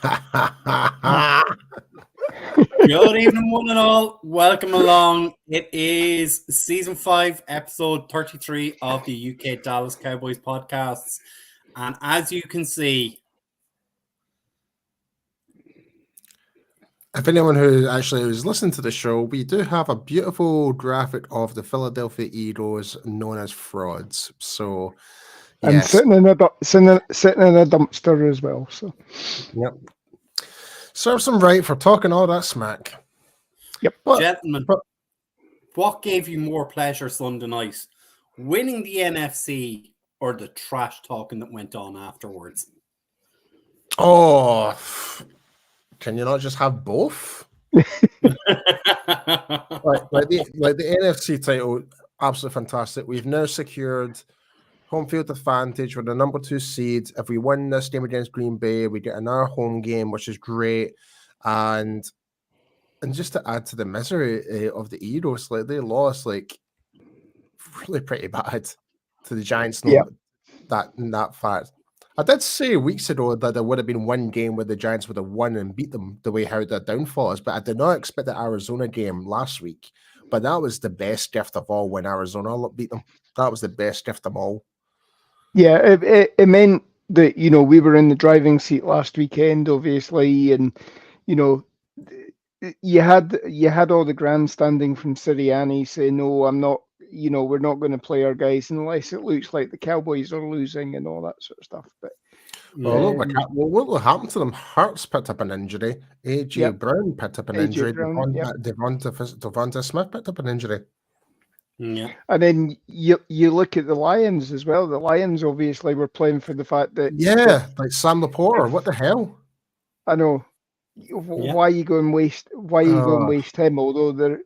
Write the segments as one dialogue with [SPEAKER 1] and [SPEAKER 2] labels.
[SPEAKER 1] Good evening, one and all. Welcome along. It is season 5, episode 33 of the UK Dallas Cowboys podcasts. And as you can see,
[SPEAKER 2] if anyone who actually was listening to the show, we do have a beautiful graphic of the Philadelphia Eagles known as frauds. So,
[SPEAKER 3] and
[SPEAKER 2] yes.
[SPEAKER 3] sitting in a dumpster as well. So,
[SPEAKER 2] Yep. Serves them right for talking all that smack.
[SPEAKER 3] Yep.
[SPEAKER 1] Gentlemen, what gave you more pleasure Sunday night? Winning the NFC or the trash talking that went on afterwards?
[SPEAKER 2] Oh, can you not just have both? like the NFC title, absolutely fantastic. We've now secured home field advantage with the number 2 seed. If we win this game against Green Bay, we get another home game, which is great. And just to add to the misery of the Eagles, like they lost really pretty bad to the Giants.
[SPEAKER 3] Yeah.
[SPEAKER 2] That fact. I did say weeks ago that there would have been one game where the Giants would have won and beat them the way how their downfall is, but I did not expect the Arizona game last week. But that was the best gift of all when Arizona beat them. That was the best gift of all.
[SPEAKER 3] Yeah, it meant that, we were in the driving seat last weekend, obviously, and, you had all the grandstanding from Sirianni saying, no, I'm not, we're not going to play our guys unless it looks like the Cowboys are losing and all that sort of stuff. But
[SPEAKER 2] what will happen to them? Hurts picked up an injury. AJ Brown picked up an injury. Devonta Smith picked up an injury.
[SPEAKER 1] Yeah.
[SPEAKER 3] And then you look at the Lions as well. The Lions obviously were playing for the fact that
[SPEAKER 2] like Sam Laporta. What the hell?
[SPEAKER 3] I know. Why you go and waste him? Although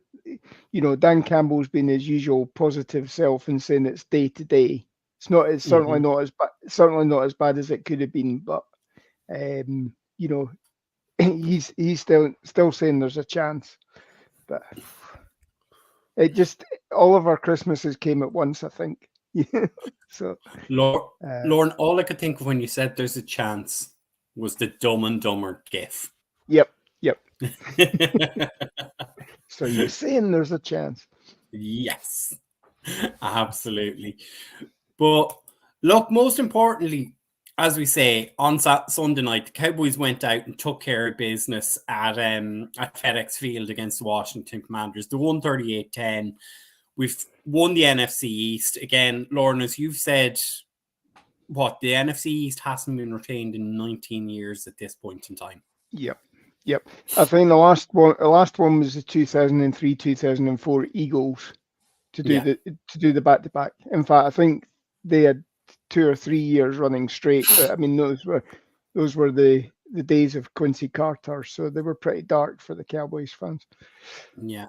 [SPEAKER 3] Dan Campbell's been his usual positive self and saying it's day to day. It's certainly not as bad. Certainly not as bad as it could have been. But he's still saying there's a chance. But it just all of our Christmases came at once, I think. So,
[SPEAKER 1] Lauren, all I could think of when you said there's a chance was the Dumb and Dumber gif.
[SPEAKER 3] Yep. So you're saying there's a chance?
[SPEAKER 1] Yes, absolutely. But look, most importantly, as we say, on Sunday night, the Cowboys went out and took care of business at FedEx Field against the Washington Commanders. The 138-10. We've won the NFC East. Again, Lauren, as you've said, the NFC East hasn't been retained in 19 years at this point in time.
[SPEAKER 3] Yep. I think the last one was the 2003-2004 Eagles to do the back-to-back. In fact, I think they had 2 or 3 years running straight. But I mean, those were the days of Quincy Carter, so they were pretty dark for the Cowboys fans.
[SPEAKER 1] Yeah.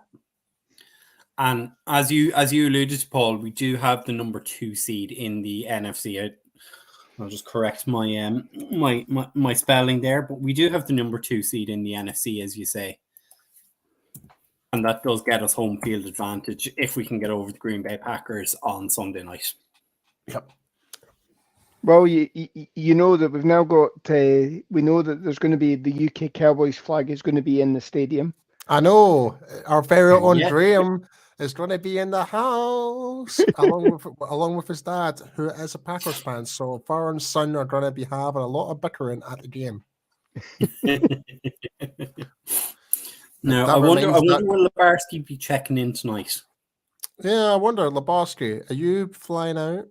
[SPEAKER 1] And as you alluded to, Paul, we do have the number 2 seed in the NFC. I'll just correct my my spelling there, but we do have the number 2 seed in the NFC, as you say, and that does get us home field advantage if we can get over the Green Bay Packers on Sunday night.
[SPEAKER 2] Yep.
[SPEAKER 3] Well, you know that we've now got. We know that there's going to be the UK Cowboys flag is going to be in the stadium.
[SPEAKER 2] I know our very own Graham is going to be in the house along with his dad, who is a Packers fan. So father and son are going to be having a lot of bickering at the game.
[SPEAKER 1] Now, I wonder will Lebarski be checking in tonight?
[SPEAKER 2] Yeah, I wonder, Lebarski, are you flying out?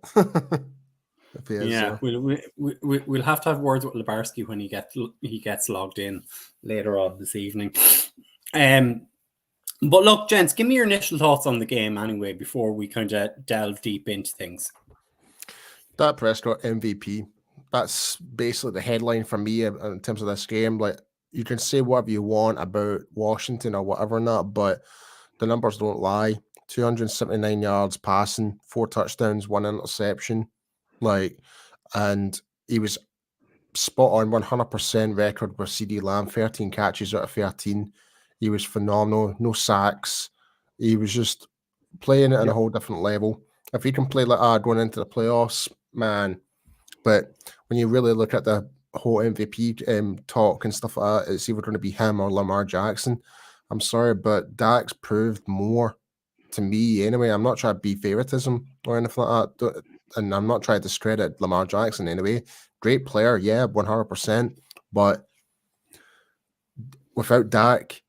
[SPEAKER 1] We'll have to have words with Lebarski when he gets logged in later on this evening. But look, gents, give me your initial thoughts on the game anyway before we kind of delve deep into things.
[SPEAKER 2] Dak Prescott MVP. That's basically the headline for me in terms of this game. Like, you can say whatever you want about Washington or whatever not, but the numbers don't lie. 279 yards passing, 4 touchdowns, 1 interception. And he was spot on 100% record with CD Lamb, 13 catches out of 13. He was phenomenal, no sacks. He was just playing it at a whole different level. If he can play like that going into the playoffs, man. But when you really look at the whole MVP talk and stuff like that, it's either going to be him or Lamar Jackson. I'm sorry, but Dak's proved more to me anyway. I'm not trying to be favoritism or anything like that, and I'm not trying to discredit Lamar Jackson anyway. Great player, yeah, 100%. But without Dak,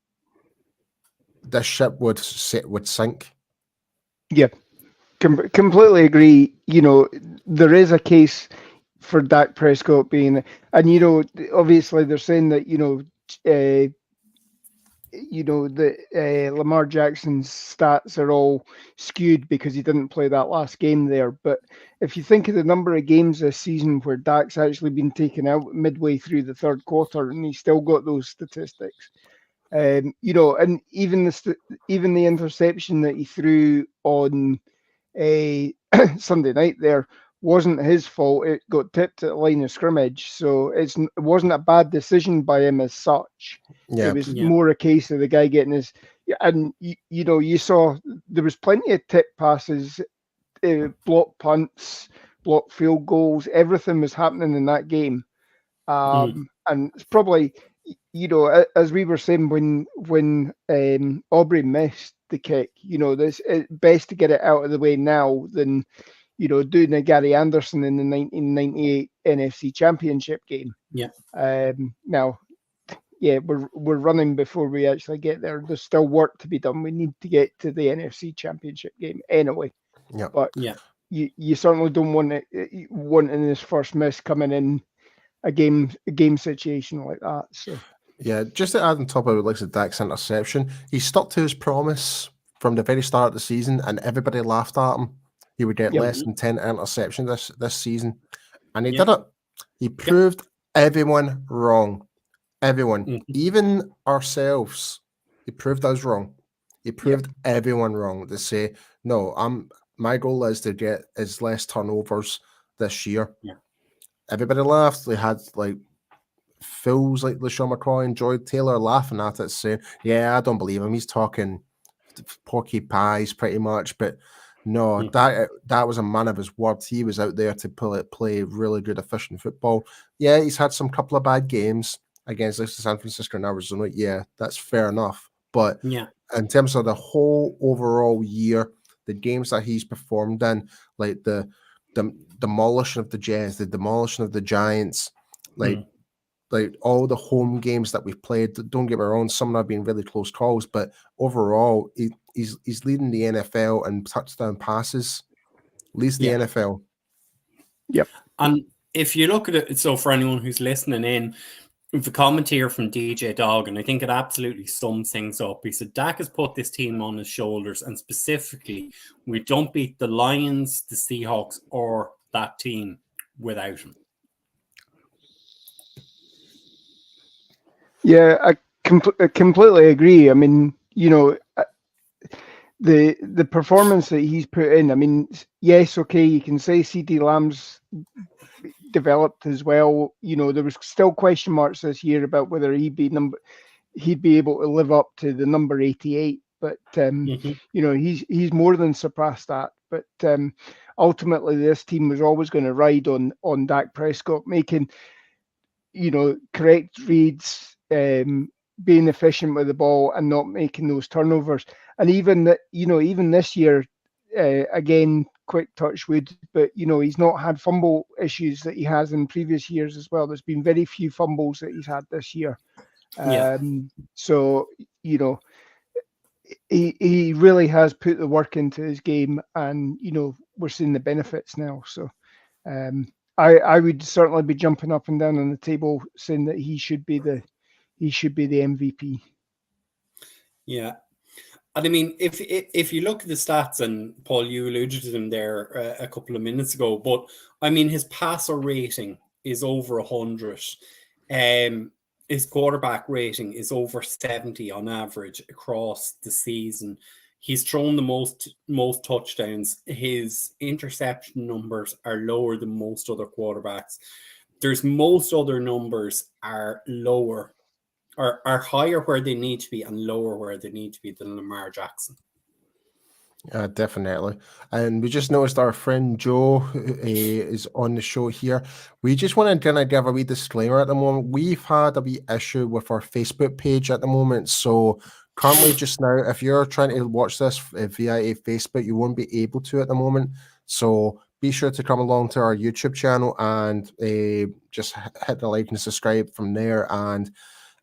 [SPEAKER 2] this ship would sink.
[SPEAKER 3] Yeah, completely agree. There is a case for Dak Prescott being, and obviously they're saying that that Lamar Jackson's stats are all skewed because he didn't play that last game there. But if you think of the number of games this season where Dak's actually been taken out midway through the third quarter, and he's still got those statistics, and even the interception that he threw on a Sunday night there wasn't his fault. It got tipped at the line of scrimmage, so it wasn't a bad decision by him as such.
[SPEAKER 2] Yeah.
[SPEAKER 3] It was more a case of the guy getting his, and you saw there was plenty of tip passes, block punts, block field goals. Everything was happening in that game, and it's probably, as we were saying when Aubrey missed the kick, it's best to get it out of the way now than doing a Gary Anderson in the 1998 NFC Championship game.
[SPEAKER 1] Yeah.
[SPEAKER 3] Now, we're running before we actually get there. There's still work to be done. We need to get to the NFC Championship game anyway.
[SPEAKER 2] Yeah.
[SPEAKER 3] But you certainly don't want in this first miss coming in a game situation like that. So
[SPEAKER 2] yeah, just to add on top of like the Dak's interception, he stuck to his promise from the very start of the season, and everybody laughed at him. He would get less than 10 interceptions this season, and he did it. He proved everyone wrong. Everyone, even ourselves, he proved us wrong. He proved everyone wrong to say, no, my goal is to get as less turnovers this year.
[SPEAKER 1] Yeah.
[SPEAKER 2] Everybody laughed. They had like fools like LaShawn McCoy and Joy Taylor laughing at it, saying, yeah, I don't believe him. He's talking porky pies pretty much. But no, that was a man of his word. He was out there to play really good, efficient football. Yeah, he's had some couple of bad games against San Francisco and Arizona. Yeah, that's fair enough. But in terms of the whole overall year, the games that he's performed in, like the demolition of the Jets, the demolition of the Giants, like all the home games that we've played, don't get me wrong, some have been really close calls, but overall, he's leading the NFL in touchdown passes, leads the NFL.
[SPEAKER 3] Yep.
[SPEAKER 1] And if you look at it, so for anyone who's listening in, the comment here from DJ Dog, and I think it absolutely sums things up. He said, Dak has put this team on his shoulders, and specifically, we don't beat the Lions, the Seahawks, or that team without him.
[SPEAKER 3] Yeah, I completely agree. I mean, the performance that he's put in, I mean, yes, okay, you can say CD Lamb's developed as well. There was still question marks this year about whether he'd be able to live up to the number 88, but he's more than surpassed that. But ultimately, this team was always going to ride on Dak Prescott making correct reads, being efficient with the ball, and not making those turnovers. And even this year, again, quick touch wood, but he's not had fumble issues that he has in previous years as well. There's been very few fumbles that he's had this year. So he really has put the work into his game, and we're seeing the benefits now. So I would certainly be jumping up and down on the table saying that he should be the MVP.
[SPEAKER 1] Yeah. And I mean, if you look at the stats, and Paul, you alluded to them there a couple of minutes ago, but I mean, his passer rating is over 100. His quarterback rating is over 70 on average across the season. He's thrown the most touchdowns. His interception numbers are lower than most other quarterbacks. There's most other numbers are lower, are higher where they need to be and lower where they need to be than Lamar Jackson.
[SPEAKER 2] Definitely. And we just noticed our friend Joe is on the show here. We just want to kind of give a wee disclaimer at the moment. We've had a wee issue with our Facebook page at the moment. So currently just now, if you're trying to watch this via a Facebook, you won't be able to at the moment. So be sure to come along to our YouTube channel and just hit the like and subscribe from there. And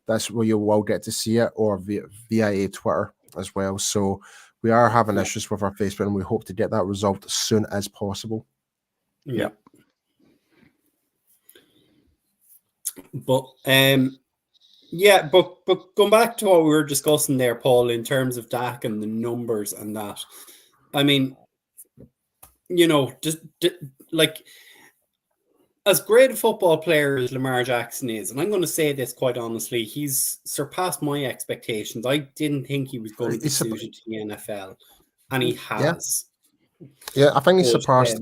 [SPEAKER 2] that's where you will get to see it, or via a Twitter as well. So we are having issues with our Facebook, and we hope to get that resolved as soon as possible.
[SPEAKER 1] Yeah. But but going back to what we were discussing there, Paul, in terms of Dak and the numbers and that, I mean, just like, as great a football player as Lamar Jackson is, and I'm going to say this quite honestly, he's surpassed my expectations. I didn't think he was going to be suited to the NFL, and he has.
[SPEAKER 2] Yeah, I think he surpassed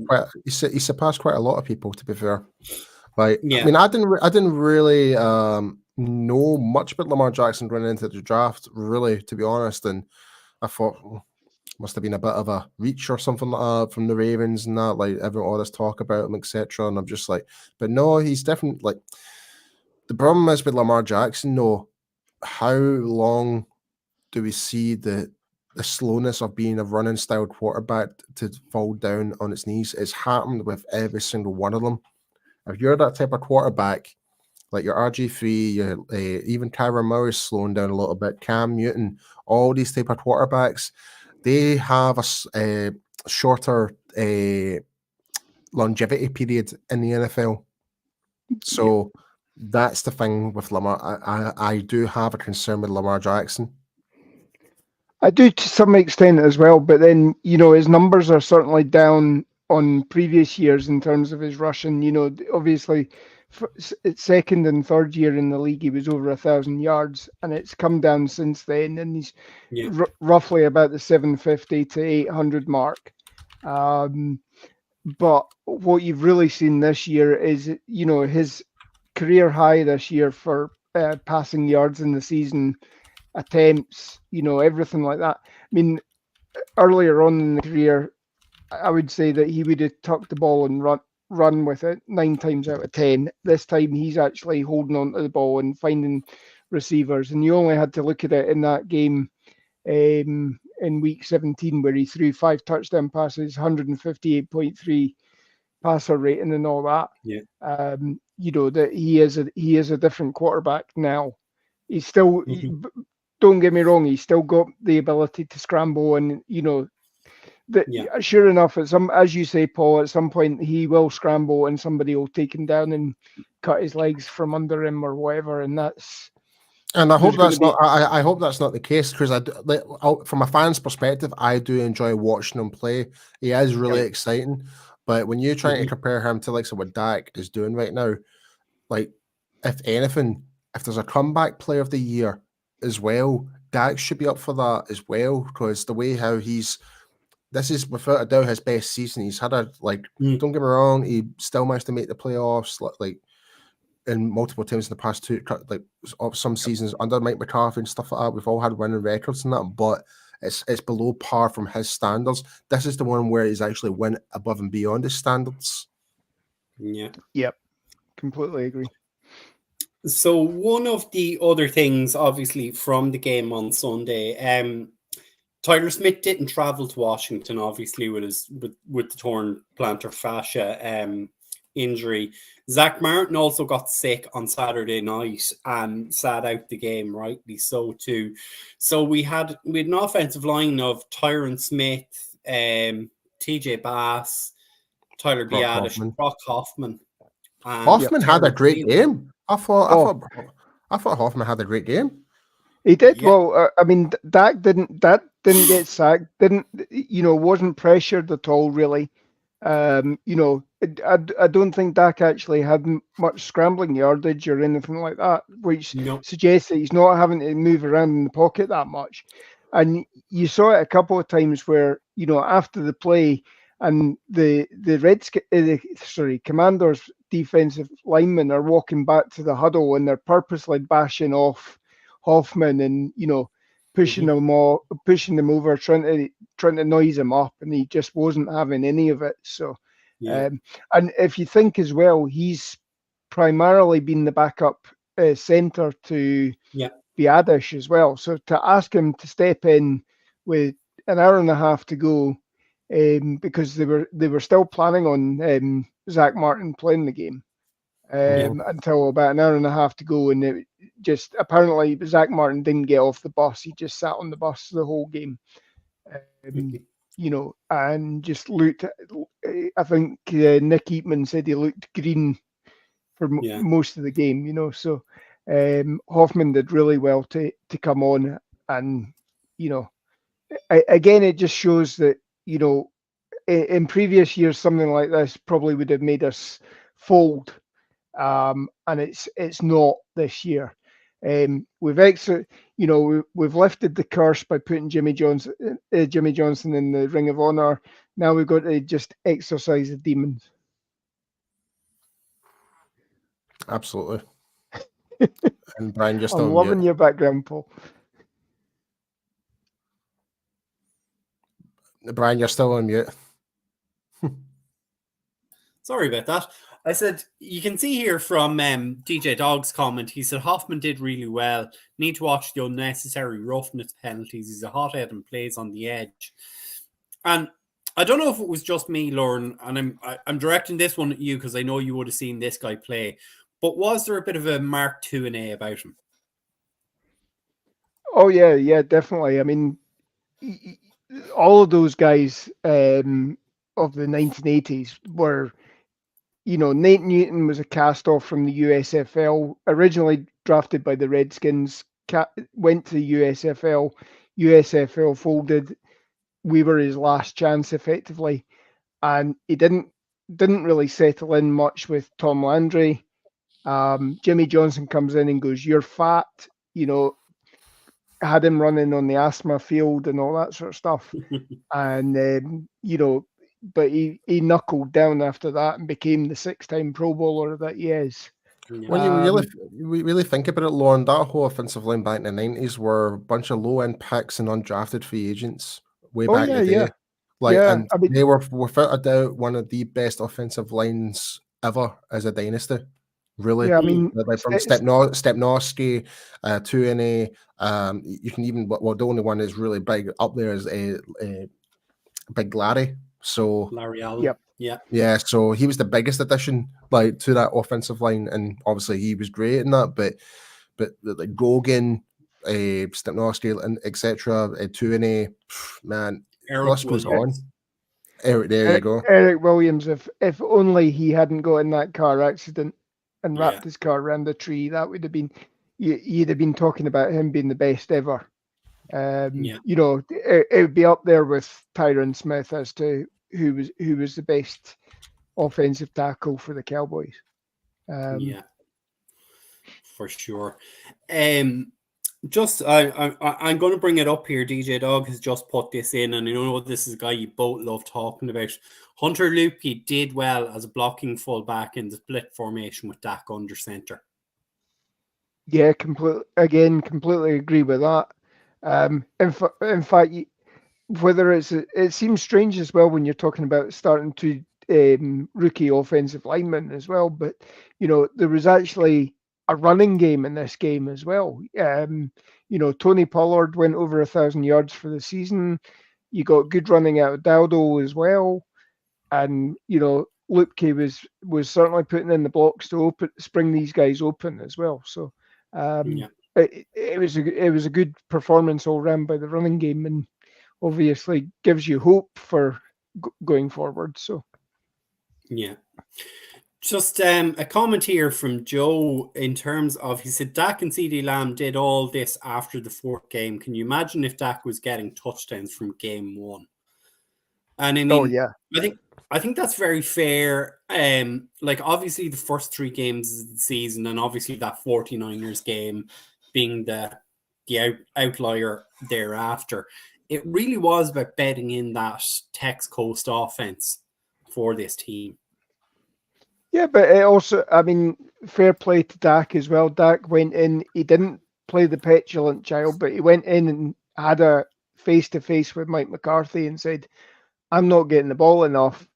[SPEAKER 2] quite a lot of people, to be fair. Like, I mean, I didn't really know much about Lamar Jackson going into the draft, really, to be honest. And I thought must have been a bit of a reach or something like that from the Ravens and that, like all this talk about him, etc. And I'm just like, but no, he's definitely like. The problem is with Lamar Jackson, though, how long do we see the slowness of being a running style quarterback to fall down on its knees? It's happened with every single one of them. If you're that type of quarterback, like your RG3, your even Kyler Murray's slowing down a little bit, Cam Newton, all these type of quarterbacks, they have a shorter longevity period in the NFL. So that's the thing with Lamar. I do have a concern with Lamar Jackson.
[SPEAKER 3] I do to some extent as well, but then, his numbers are certainly down on previous years in terms of his rushing. Obviously, second and third year in the league, he was over 1,000 yards, and it's come down since then, and he's roughly about the 750 to 800 mark. But what you've really seen this year is, his career high this year for passing yards in the season, attempts, everything like that. I mean, earlier on in the career, I would say that he would have tucked the ball and run with it 9 times out of 10. This time he's actually holding on to the ball and finding receivers. And you only had to look at it in that game in week 17 where he threw 5 touchdown passes, 158.3 passer rating and all that. That he is a different quarterback now. He's still don't get me wrong, he's still got the ability to scramble, and sure enough, as you say, Paul, at some point he will scramble and somebody will take him down and cut his legs from under him or whatever, and that's.
[SPEAKER 2] And I hope that's not. I hope that's not the case, because from a fan's perspective, I do enjoy watching him play. He is really exciting, but when you're trying to compare him to like what Dak is doing right now, like if anything, if there's a comeback player of the year as well, Dak should be up for that as well, because the way how this is without a doubt his best season. He's had don't get me wrong, he still managed to make the playoffs like in multiple times in the past two, like some seasons under Mike McCarthy and stuff like that. We've all had winning records and that, but it's below par from his standards. This is the one where he's actually went above and beyond his standards.
[SPEAKER 3] Yep, completely agree.
[SPEAKER 1] So one of the other things, obviously, from the game on Sunday, Tyler Smith didn't travel to Washington, obviously, with the torn plantar fascia injury. Zach Martin also got sick on Saturday night and sat out the game, rightly so too. So we had an offensive line of Tyron Smith, TJ Bass, Tyler Biadasz, Brock Hoffman.
[SPEAKER 2] Hoffman had a great game. I thought Hoffman had a great game.
[SPEAKER 3] He did. Yeah. Well, I mean, Dak didn't get sacked. Wasn't pressured at all, really. I don't think Dak actually had much scrambling yardage or anything like that, which suggests that he's not having to move around in the pocket that much. And you saw it a couple of times where, after the play, and the Commanders defensive linemen are walking back to the huddle and they're purposely bashing off Hoffman and, pushing them over, trying to noise him up, and he just wasn't having any of it. So, and if you think as well, he's primarily been the backup centre to Biadish as well. So to ask him to step in with an hour and a half to go, because they were still planning on Zach Martin playing the game until about an hour and a half to go, and it just apparently Zach Martin didn't get off the bus. He just sat on the bus the whole game, and just looked. I think Nick Eatman said he looked green for most of the game. So Hoffman did really well to come on, and again, it just shows that in previous years something like this probably would have made us fold, and it's not this year. We've lifted the curse by putting Jimmy Johnson in the Ring of Honor. Now we've got to just exorcise the demons.
[SPEAKER 2] Absolutely. And Brian, just
[SPEAKER 3] I'm loving your background, Paul.
[SPEAKER 2] Brian, you're still on mute.
[SPEAKER 1] Sorry about that. I said, you can see here from DJ Dog's comment, he said, Hoffman did really well. Need to watch the unnecessary roughness penalties. He's a hothead and plays on the edge. And I don't know if it was just me, Lauren, and I'm directing this one at you because I know you would have seen this guy play. But was there a bit of a Mark II about him?
[SPEAKER 3] Oh, yeah, definitely. I mean, all of those guys of the 1980s were, Nate Newton was a cast-off from the USFL, originally drafted by the Redskins, went to the USFL. USFL folded. We were his last chance, effectively. And he didn't really settle in much with Tom Landry. Jimmy Johnson comes in and goes, "You're fat," had him running on the asthma field and all that sort of stuff. And, but he knuckled down after that and became the 6-time Pro Bowler that he is.
[SPEAKER 2] When you really think about it, Lauren, that whole offensive line back in the 90s were a bunch of low-end picks and undrafted free agents way back in the day. They were without a doubt one of the best offensive lines ever as a dynasty. Really, from Stepnoski, Tuine, you can even the only one that's really big up there is Big Larry. So
[SPEAKER 1] Larry Allen,
[SPEAKER 2] yeah. So he was the biggest addition to that offensive line, and obviously he was great in that. But like Gogan, Stepnoski, and etc. Tuine, man, list goes on. Eric, you go.
[SPEAKER 3] Eric Williams. If only he hadn't got in that car accident and wrapped his car around the tree, that would have been, you'd have been talking about him being the best ever. It would be up there with Tyron Smith as to who was the best offensive tackle for the Cowboys.
[SPEAKER 1] For sure. I'm going to bring it up here. DJ Dog has just put this in, and I know this is a guy you both love talking about. Hunter Luepke did well as a blocking fullback in the split formation with Dak under center.
[SPEAKER 3] Yeah, completely agree with that. In fact, whether it seems strange as well when you're talking about starting to rookie offensive linemen as well, but there was actually a running game in this game as well. Tony Pollard went over 1,000 yards for the season. You got good running out of Dowdle as well, and Luepke was certainly putting in the blocks to spring these guys open as well. So it was a good performance all round by the running game, and obviously gives you hope for going forward. So
[SPEAKER 1] just a comment here from Joe in terms of, he said Dak and CeeDee Lamb did all this after the 4th game. Can you imagine if Dak was getting touchdowns from game 1? And I mean, I think that's very fair. Obviously the first 3 games of the season, and obviously that 49ers game being the outlier thereafter, it really was about betting in that Tex Coast offense for this team.
[SPEAKER 3] Yeah, but it also, I mean, fair play to Dak as well. Dak went in, he didn't play the petulant child, but he went in and had a face-to-face with Mike McCarthy and said, I'm not getting the ball enough.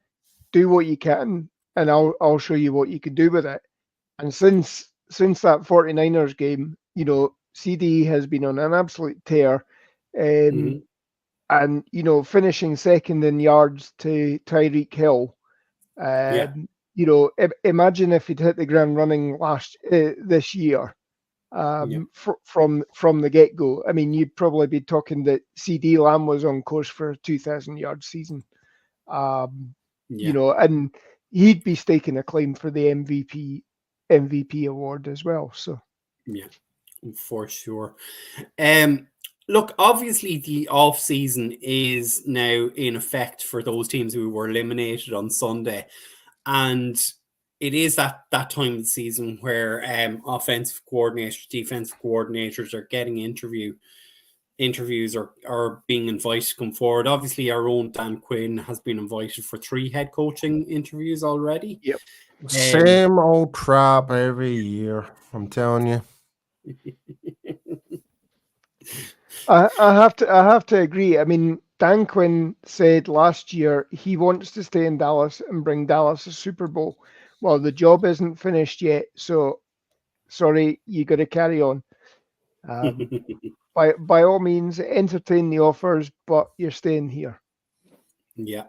[SPEAKER 3] Do what you can, and I'll show you what you can do with it. And since that 49ers game, CD has been on an absolute tear. And, finishing second in yards to Tyreek Hill. Imagine if he'd hit the ground running this year from the get-go. I mean, you'd probably be talking that CD Lamb was on course for a 2,000-yard season. And he'd be staking a claim for the MVP award as well. So
[SPEAKER 1] yeah, for sure. Look, obviously the off season is now in effect for those teams who were eliminated on Sunday, and it is that time of the season where offensive coordinators, defensive coordinators are getting interviews or being invited to come forward. Obviously, our own Dan Quinn has been invited for 3 head coaching interviews already.
[SPEAKER 3] Yep.
[SPEAKER 2] Same old crap every year, I'm telling you.
[SPEAKER 3] I have to agree. I mean, Dan Quinn said last year he wants to stay in Dallas and bring Dallas a Super Bowl. Well, the job isn't finished yet, so sorry, you got to carry on. By all means, entertain the offers, but you're staying here.
[SPEAKER 1] Yeah.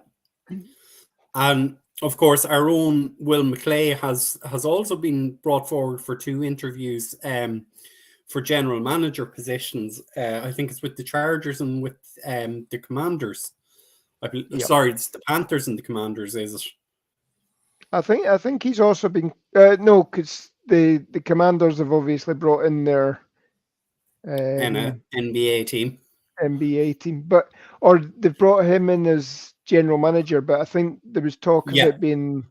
[SPEAKER 1] And of course, our own Will McClay has also been brought forward for 2 interviews for general manager positions. I think it's with the Chargers and with the Commanders. Sorry, it's the Panthers and the Commanders, is it?
[SPEAKER 3] I think he's also been no, because the Commanders have obviously brought in their
[SPEAKER 1] NBA team.
[SPEAKER 3] NBA team, or they've brought him in as general manager, but I think there was talk of it being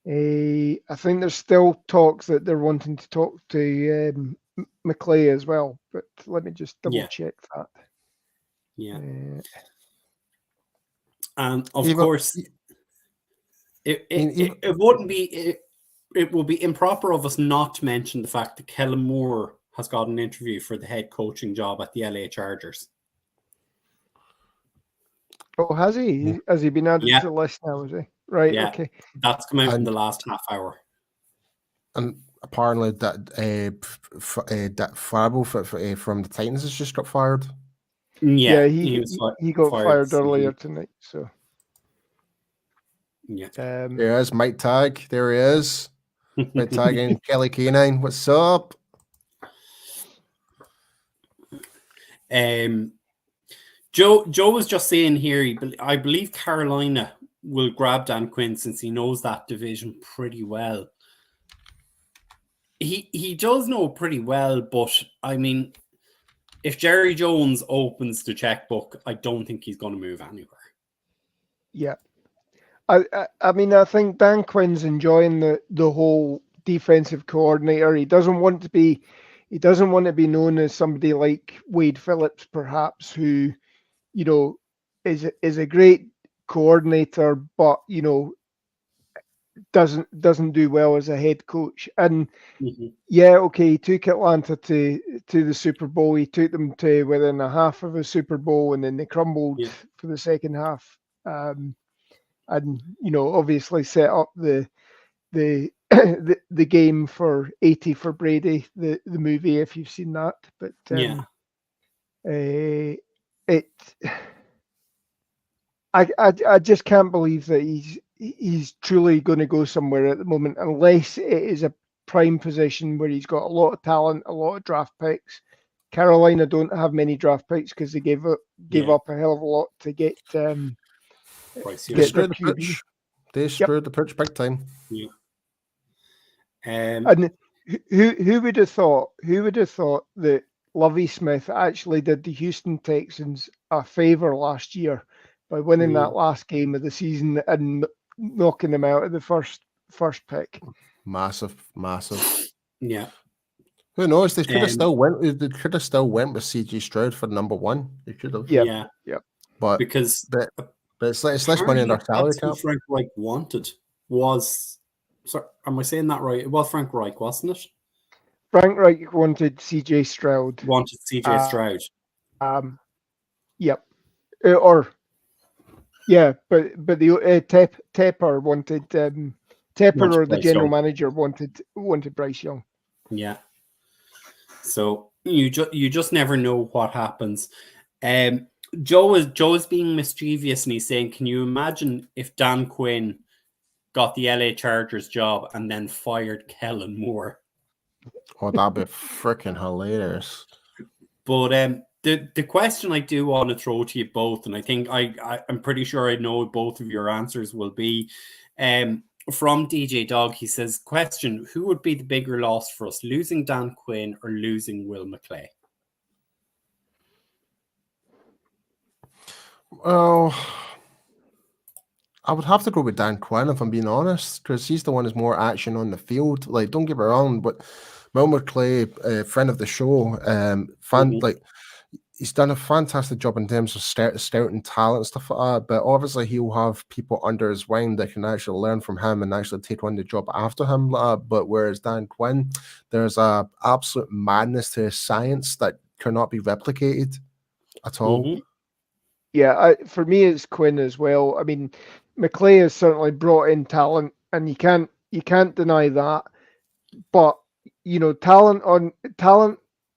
[SPEAKER 3] I think there's still talks that they're wanting to talk to McClay as well, but let me just double check that.
[SPEAKER 1] Yeah. And of course, it wouldn't be. It would be improper of us not to mention the fact that Kellen Moore has got an interview for the head coaching job at the LA Chargers.
[SPEAKER 3] Oh, has he? Has he been added to the list now? Is he? Right.
[SPEAKER 1] Yeah.
[SPEAKER 3] Okay.
[SPEAKER 1] That's come out in the last half hour.
[SPEAKER 2] And apparently that Farbo from the Titans has just got fired.
[SPEAKER 3] Yeah, he got fired earlier tonight. So
[SPEAKER 1] yeah,
[SPEAKER 2] there is Mike Tagg. There he is. Mike Tagg and Kelly Canine. What's up?
[SPEAKER 1] Joe was just saying here. I believe Carolina will grab Dan Quinn since he knows that division pretty well. He does know pretty well, but I mean, if Jerry Jones opens the checkbook, I don't think he's going to move anywhere. Yeah.
[SPEAKER 3] I mean, I think Dan Quinn's enjoying the whole defensive coordinator. He doesn't want to be known as somebody like Wade Phillips, perhaps, who, is a great coordinator, but doesn't do well as a head coach. And he took Atlanta to the Super Bowl. He took them to within a half of a Super Bowl, and then they crumbled for the second half. And obviously set up the game for 80 for Brady, the movie, if you've seen that. But I just can't believe that he's truly going to go somewhere at the moment, unless it is a prime position where he's got a lot of talent, a lot of draft picks. Carolina don't have many draft picks because they gave up a hell of a lot to get.
[SPEAKER 2] They screwed the pitch big time.
[SPEAKER 1] Yeah.
[SPEAKER 3] And who would have thought? Who would have thought that Lovie Smith actually did the Houston Texans a favor last year by winning that last game of the season and knocking them out of the first pick?
[SPEAKER 2] Massive.
[SPEAKER 1] Yeah.
[SPEAKER 2] Who knows? They could have still went. They could have still went with CG Stroud for number 1. They could have.
[SPEAKER 3] Yeah.
[SPEAKER 2] But
[SPEAKER 1] because.
[SPEAKER 2] But it's less money in our salary cap.
[SPEAKER 1] Frank Reich wanted was. Sorry, am I saying that right? It was Frank Reich, wasn't it?
[SPEAKER 3] Frank Reich wanted CJ Stroud.
[SPEAKER 1] Wanted CJ Stroud.
[SPEAKER 3] Yep. But the Tepper wanted Tepper or the
[SPEAKER 1] Bryce
[SPEAKER 3] general
[SPEAKER 1] Young.
[SPEAKER 3] manager wanted Bryce Young.
[SPEAKER 1] Yeah. So you just never know what happens. Joe is being mischievous and he's saying, can you imagine if Dan Quinn got the LA Chargers job and then fired Kellen Moore?
[SPEAKER 2] Oh, that'd be freaking hilarious.
[SPEAKER 1] But the question I do want to throw to you both, and I think I'm pretty sure I know both of your answers will be, from DJ Dog, he says, question, who would be the bigger loss for us, losing Dan Quinn or losing Will McClay?
[SPEAKER 2] Well, I would have to go with Dan Quinn if I'm being honest, because he's the one who's more action on the field. Like, don't get me wrong, but Will McClay, friend of the show, like he's done a fantastic job in terms of scouting talent and stuff like that. But obviously, he'll have people under his wing that can actually learn from him and actually take on the job after him. But whereas Dan Quinn, there's a absolute madness to his science that cannot be replicated at all.
[SPEAKER 3] Yeah, for me, it's Quinn as well. I mean, McClay has certainly brought in talent, and you can't deny that. But talent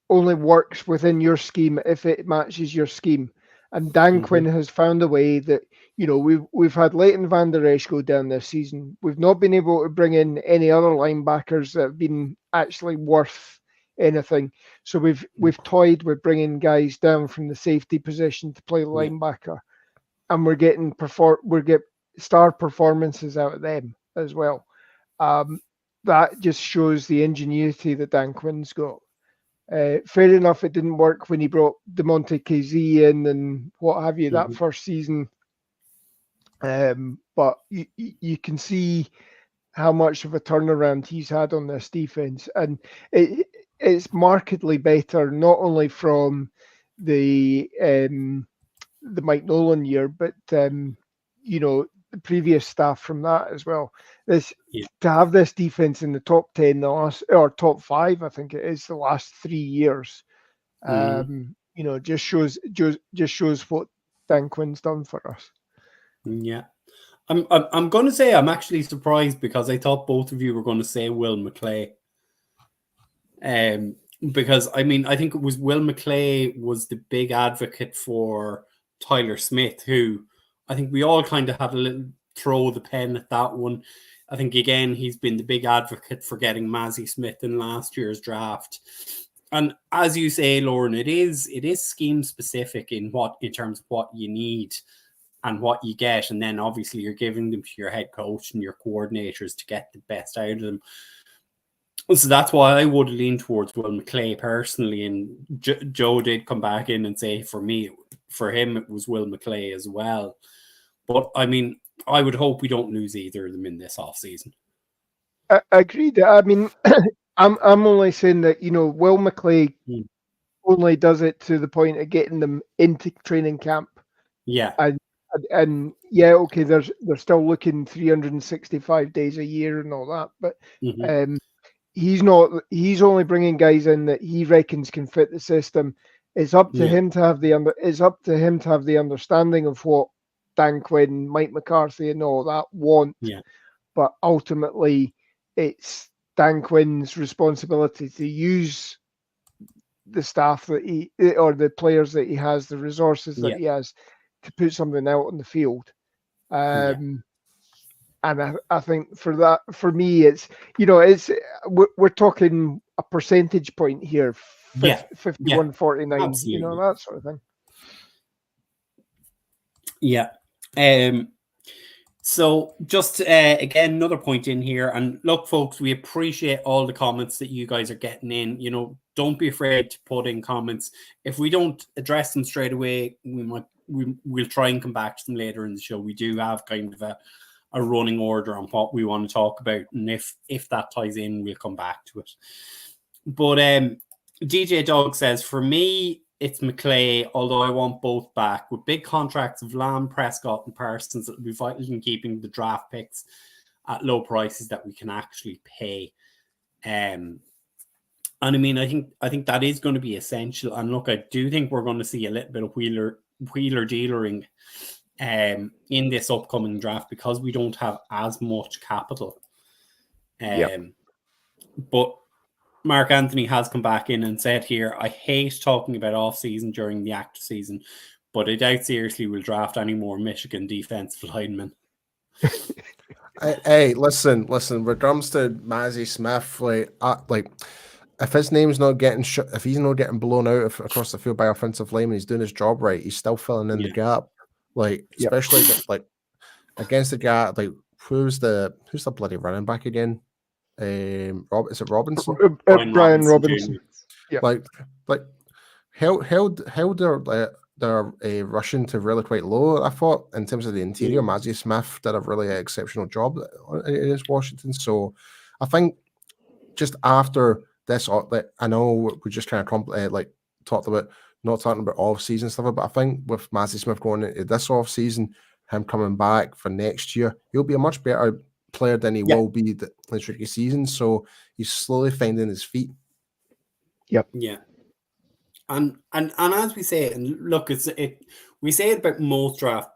[SPEAKER 3] only works within your scheme if it matches your scheme. And Dan Quinn has found a way that we've had Leighton Van Der Esch go down this season. We've not been able to bring in any other linebackers that have been actually worth anything. So we've toyed with bringing guys down from the safety position to play linebacker, and we're getting star performances out of them as well. That just shows the ingenuity that Dan Quinn's got. Fair enough, it didn't work when he brought DeMonte Kazee in and what have you that first season. But you can see how much of a turnaround he's had on this defense, and it's markedly better, not only from the Mike Nolan year, but the previous staff from that as well. To have this defense in the top 10, or top 5, I think it is, the last 3 years, just shows what Dan Quinn's done for us.
[SPEAKER 1] Yeah. I'm going to say I'm actually surprised because I thought both of you were going to say Will McClay. Because I think it was Will McClay was the big advocate for Tyler Smith, who I think we all kind of had a little throw the pen at that one. I think again he's been the big advocate for getting Mazzie Smith in last year's draft. And as you say, Lauren, it is scheme specific in terms of what you need and what you get, and then obviously you're giving them to your head coach and your coordinators to get the best out of them. So that's why I would lean towards Will McClay personally, and Joe did come back in and say for him it was Will McClay as well. But I would hope we don't lose either of them in this offseason.
[SPEAKER 3] I agreed. I'm only saying that Will McClay only does it to the point of getting them into training camp.
[SPEAKER 1] Yeah.
[SPEAKER 3] And yeah, okay, they're still looking 365 days a year and all that, but he's only bringing guys in that he reckons can fit the system. It's up to him to have the understanding of what Dan Quinn, Mike McCarthy, and all that want.
[SPEAKER 1] Yeah.
[SPEAKER 3] But ultimately, it's Dan Quinn's responsibility to use the staff that or the players that he has, the resources that he has, to put something out on the field. And I think for me, it's we're talking a percentage point here, 51-49, that sort of thing.
[SPEAKER 1] Yeah. So just again, another point in here, and look, folks, we appreciate all the comments that you guys are getting in. Don't be afraid to put in comments. If we don't address them straight away, we'll try and come back to them later in the show. We do have kind of a running order on what we want to talk about, and if that ties in, we'll come back to it. But DJ Dog says, for me, it's McClay, although I want both back. With big contracts of Lamb, Prescott, and Parsons, it will be vital in keeping the draft picks at low prices that we can actually pay. And I mean, I think that is going to be essential. And look, I do think we're going to see a little bit of wheeler dealering in this upcoming draft because we don't have as much capital. But Mark Anthony has come back in and said here, I hate talking about off-season during the active season, but I doubt seriously we'll draft any more Michigan defensive linemen.
[SPEAKER 2] Hey, listen. When it comes to Mazzy Smith, like if his name's not getting if he's not getting blown out across the field by offensive linemen, he's doing his job right. He's still filling in the gap, like especially like against the gap. Like who's the bloody running back again? Is it Robinson?
[SPEAKER 3] Brian Robinson.
[SPEAKER 2] Yeah. Like held their rushing to really quite low. I thought in terms of the interior, Mazzy Smith did a really exceptional job against Washington. So I think just after this, I know we just kind of talked about not talking about off season stuff, but I think with Mazzy Smith going into this off season, him coming back for next year, he'll be a much better player than he will be this rookie season. So he's slowly finding his feet.
[SPEAKER 3] Yep.
[SPEAKER 1] Yeah. And as we say, and look, we say it about most draft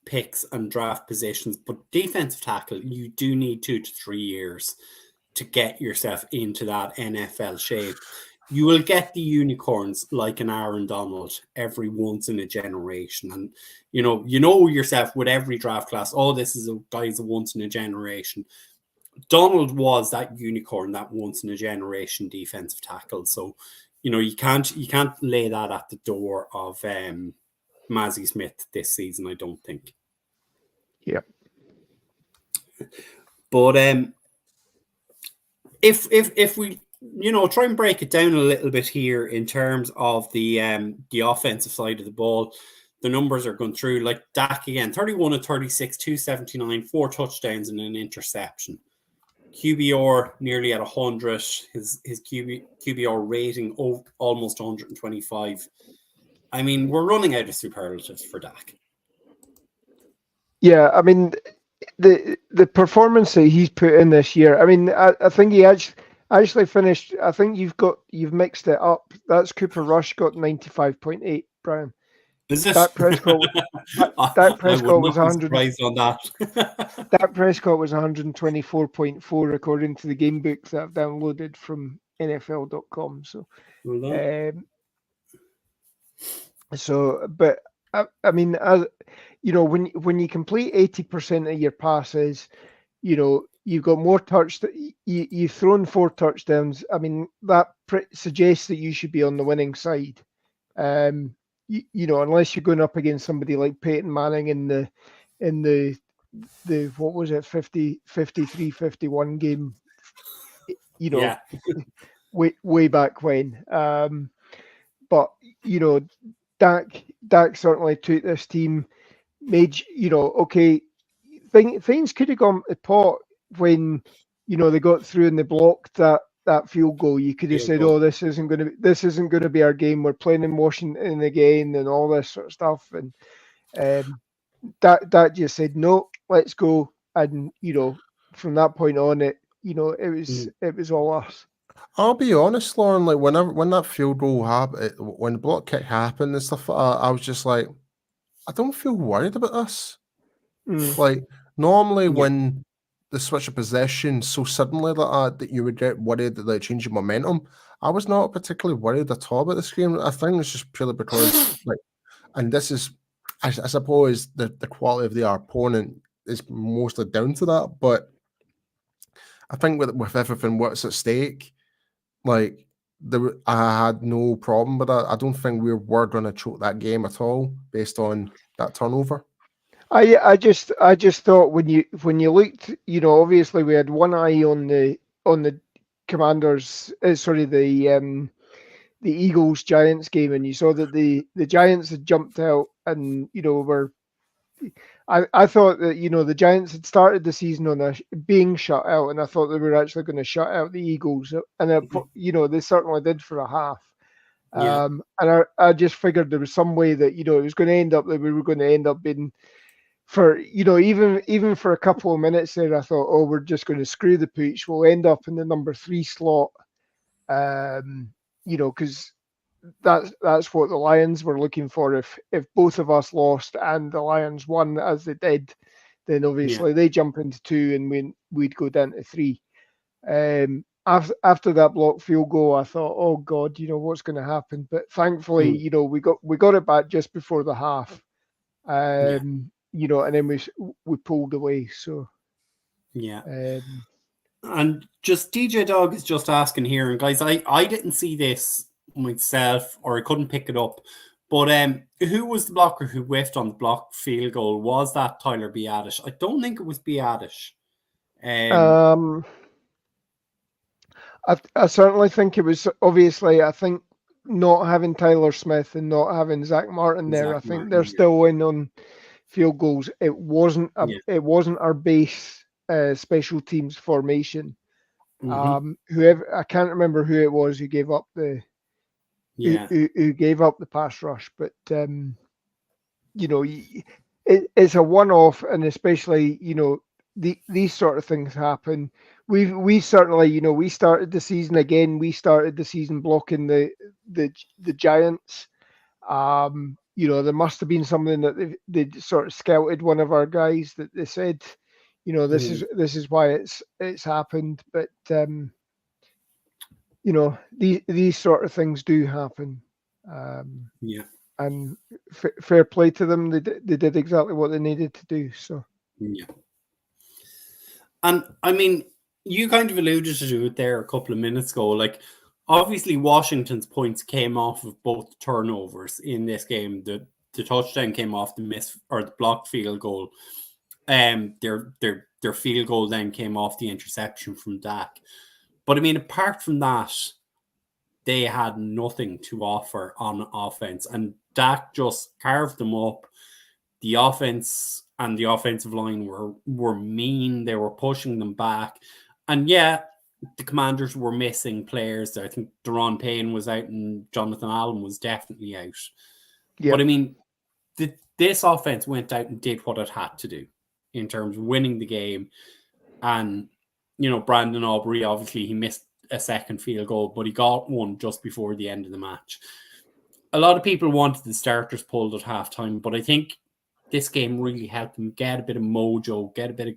[SPEAKER 1] picks and draft positions, but defensive tackle, you do need 2 to 3 years to get yourself into that NFL shape. You will get the unicorns like an Aaron Donald every once in a generation. And, you know yourself with every draft class, this is a guy's a once in a generation. Donald was that unicorn, that once in a generation defensive tackle. So, you can't lay that at the door of Mazzy Smith this season, I don't think.
[SPEAKER 3] Yeah.
[SPEAKER 1] But if we try and break it down a little bit here in terms of the offensive side of the ball, the numbers are going through. Like Dak again, 31 of 36, 279, 4 touchdowns and an interception. QBR nearly at 100. His QBR rating almost 125. I mean, we're running out of superlatives for Dak.
[SPEAKER 3] Yeah, I mean, the performance that he's put in this year. I mean, I think he actually finished. I think you've mixed it up. That's Cooper Rush got 95.8, Brian.
[SPEAKER 1] Is it?
[SPEAKER 3] Dak Prescott was 100.
[SPEAKER 1] On that.
[SPEAKER 3] Dak Prescott was 124.4 according to the game book that I've downloaded from NFL.com. But I mean, as when you complete 80% of your passes, you've got more you've thrown 4 touchdowns. I mean, that suggests that you should be on the winning side. Unless you're going up against somebody like Peyton Manning in the what was it, 53-51 game, way back when. But Dak certainly took this team, made things could have gone to pot when they got through and they blocked that field goal. You could have said, this isn't going to be our game. We're playing in Washington again and all this sort of stuff. And that just said, no, let's go. And from that point on, it was all us.
[SPEAKER 2] I'll be honest, Lauren. Like when that field goal happened, when the block kick happened and stuff, I was just like, I don't feel worried about us. Like normally when the switch of possession so suddenly that you would get worried that they change your momentum. I was not particularly worried at all about this game. I think it's just purely because and this is, I suppose, the quality of the opponent is mostly down to that. But I think with everything what's at stake, I had no problem with that. I don't think we were going to choke that game at all based on that turnover.
[SPEAKER 3] I just thought when you looked, obviously we had one eye on the Commanders, the Eagles Giants game, and you saw that the Giants had jumped out, and I thought that the Giants had started the season on being shut out, and I thought they were actually going to shut out the Eagles, and they certainly did for a half. And I just figured there was some way that it was going to end up that we were going to end up being. For even for a couple of minutes there, I thought, we're just going to screw the pooch. We'll end up in the number 3 slot, Because that's what the Lions were looking for. If both of us lost and the Lions won as they did, then obviously they jump into 2 and we'd go down to 3. After that blocked field goal, I thought, oh God, what's going to happen? But thankfully, we got it back just before the half, and then we pulled away. So
[SPEAKER 1] and just DJ Dog is just asking here, and guys, I didn't see this myself, or I couldn't pick it up. But who was the blocker who whiffed on the blocked field goal? Was that Tyler Biadasz? I don't think it was Biadasz.
[SPEAKER 3] I certainly think it was. Obviously, I think not having Tyler Smith and not having Zach Martin there, I think they're still in on field goals. It wasn't our base special teams formation. Whoever, I can't remember who it was who gave up the who gave up the pass rush, but it's a one-off, and especially these sort of things happen. We certainly, we started the season again. We started the season blocking the Giants. There must have been something that they sort of scouted one of our guys that they said, this is why it's happened. But these sort of things do happen. And fair play to them. They did exactly what they needed to do. So
[SPEAKER 1] and I mean, you kind of alluded to it there a couple of minutes ago. Like, obviously, Washington's points came off of both turnovers in this game. The touchdown came off the miss or the blocked field goal. Their field goal then came off the interception from Dak. But I mean, apart from that, they had nothing to offer on offense, and Dak just carved them up. The offense and the offensive line were mean. They were pushing them back. And the Commanders were missing players. I think Deron Payne was out and Jonathan Allen was definitely out. Yep. But I mean, this offense went out and did what it had to do in terms of winning the game. And, Brandon Aubrey, obviously, he missed a second field goal, but he got one just before the end of the match. A lot of people wanted the starters pulled at halftime, but I think this game really helped them get a bit of mojo, get a bit of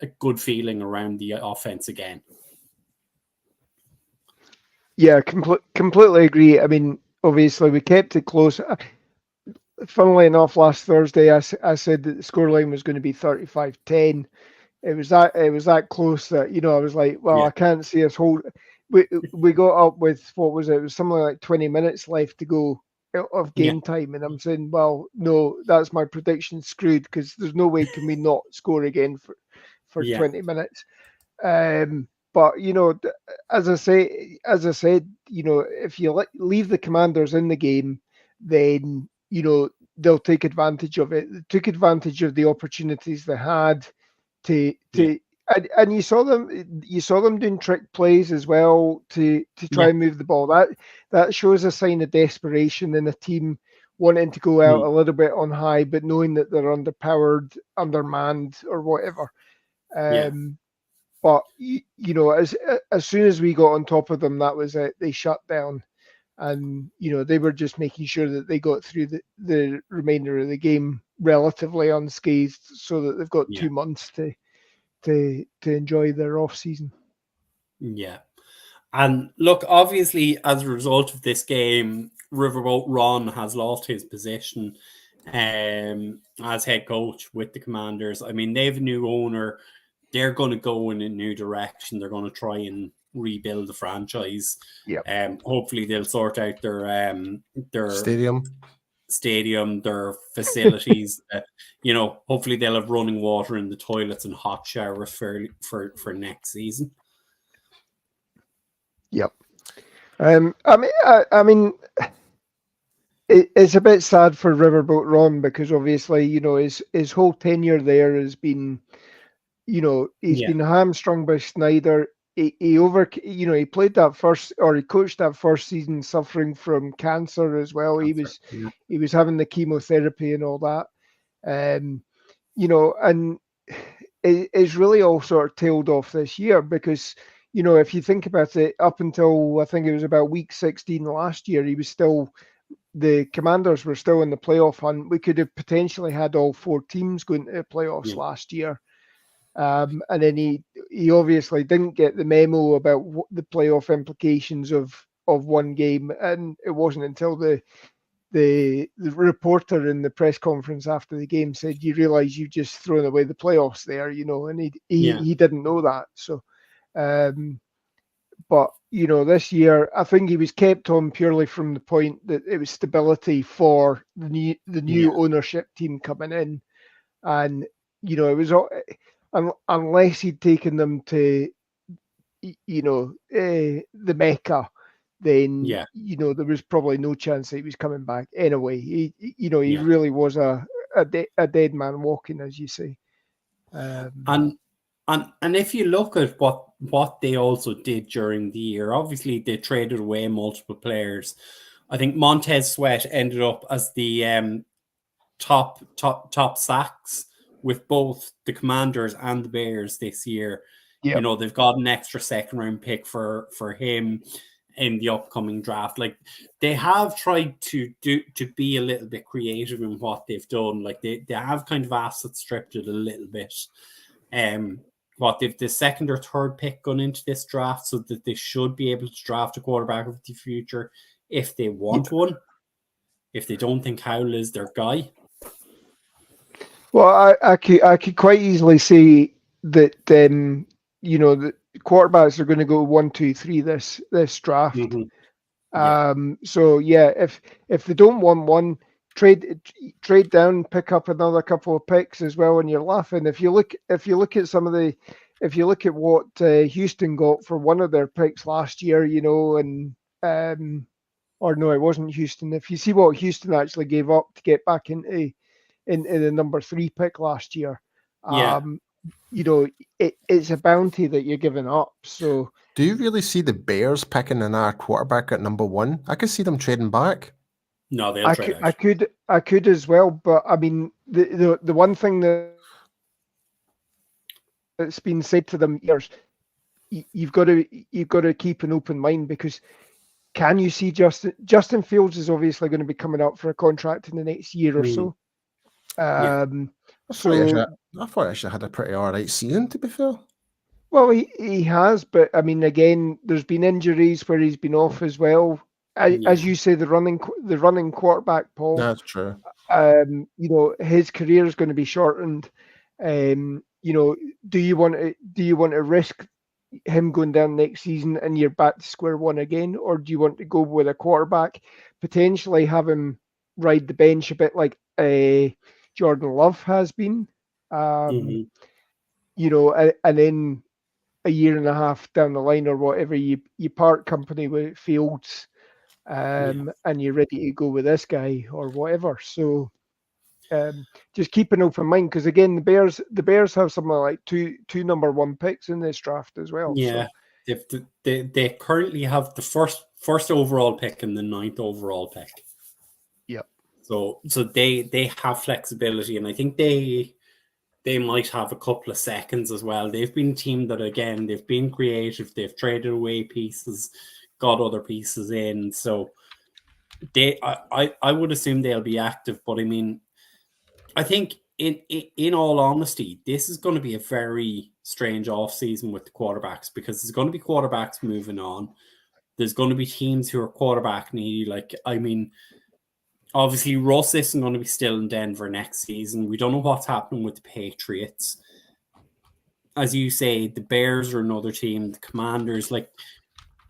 [SPEAKER 1] a good feeling around the offense again.
[SPEAKER 3] Yeah, completely agree. I mean, obviously we kept it close. Funnily enough, last Thursday I said that the scoreline was going to be 35-10. It was that close that I was like, well, I can't see us hold. We got up with what was it? It was something like 20 minutes left to go of game time, and I'm saying, well, no, that's my prediction screwed, because there's no way can we not score again for 20 minutes. But as I said, if you leave the Commanders in the game, then they'll take advantage of it. They took advantage of the opportunities they had and you saw them doing trick plays as well to try and move the ball. That shows a sign of desperation in a team wanting to go out a little bit on high, but knowing that they're underpowered, undermanned, or whatever. But as soon as we got on top of them, that was it. They shut down, and they were just making sure that they got through the remainder of the game relatively unscathed, so that they've got 2 months to enjoy their off season.
[SPEAKER 1] Yeah, and look, obviously, as a result of this game, Riverboat Ron has lost his position as head coach with the Commanders. I mean, they have a new owner. They're going to go in a new direction. They're going to try and rebuild the franchise. Hopefully, they'll sort out their stadium, their facilities. Hopefully they'll have running water in the toilets and hot showers for next season.
[SPEAKER 3] Yep. I mean, it's a bit sad for Riverboat Ron, because obviously, his whole tenure there has been, he's been hamstrung by Snyder. He played that first, or he coached that first season suffering from cancer as well. He was having the chemotherapy and all that. And it's really all sort of tailed off this year, because if you think about it, up until I think it was about week 16 last year, the Commanders were still in the playoff hunt. We could have potentially had all 4 teams going to the playoffs last year. And then he obviously didn't get the memo about the playoff implications of one game, and it wasn't until the reporter in the press conference after the game said, "You realise you've just thrown away the playoffs there," and he didn't know that. So, but this year I think he was kept on purely from the point that it was stability for the new ownership team coming in, and it was unless he'd taken them to the Mecca, then there was probably no chance that he was coming back anyway. He really was a dead man walking, as you say.
[SPEAKER 1] And if you look at what they also did during the year, obviously they traded away multiple players. I think Montez Sweat ended up as the top sacks with both the Commanders and the Bears this year. Yep. They've got an extra second round pick for him in the upcoming draft. Like, they have tried to be a little bit creative in what they've done. Like, they have kind of asset stripped it a little bit. They've the second or third pick gone into this draft, so that they should be able to draft a quarterback of the future if they want one. If they don't think Howell is their guy.
[SPEAKER 3] Well, I could quite easily say that the quarterbacks are going to go 1, 2, 3 this draft. Mm-hmm. So yeah, if they don't want one, trade down, pick up another couple of picks as well, and you're laughing. If you look at what Houston got for one of their picks last year, or no, it wasn't Houston. If you see what Houston actually gave up to get back into the number 3 pick last year, it's a bounty that you're giving up. So,
[SPEAKER 2] do you really see the Bears picking another quarterback at number 1? I could see them trading back.
[SPEAKER 1] No, they'll trade out.
[SPEAKER 3] I could as well, but I mean, the one thing that's been said to them years, you've got to keep an open mind, because can you see Justin Fields is obviously going to be coming up for a contract in the next year or so.
[SPEAKER 2] I thought he actually had a pretty alright season, to be fair.
[SPEAKER 3] Well, he has, but I mean, again, there's been injuries where he's been off as well. As you say, the running quarterback, Paul.
[SPEAKER 2] That's true.
[SPEAKER 3] His career is going to be shortened. Do you want to risk him going down next season and you're back to square one again, or do you want to go with a quarterback, potentially have him ride the bench a bit like Jordan Love has been, and then a year and a half down the line or whatever, you part company with Fields, and you're ready to go with this guy or whatever. So just keep an open mind, because again, the Bears have something like two number 1 picks in this draft as well.
[SPEAKER 1] Yeah, so. They currently have the first overall pick and the 9th overall pick.
[SPEAKER 3] Yep.
[SPEAKER 1] So they have flexibility, and I think they might have a couple of seconds as well. They've been a team that, again, they've been creative. They've traded away pieces, got other pieces in. So I would assume they'll be active. But I mean, I think in all honesty, this is going to be a very strange offseason with the quarterbacks, because there's going to be quarterbacks moving on. There's going to be teams who are quarterback needy. Like, I mean, obviously, Russ isn't going to be still in Denver next season. We don't know what's happening with the Patriots. As you say, the Bears are another team. The Commanders, like,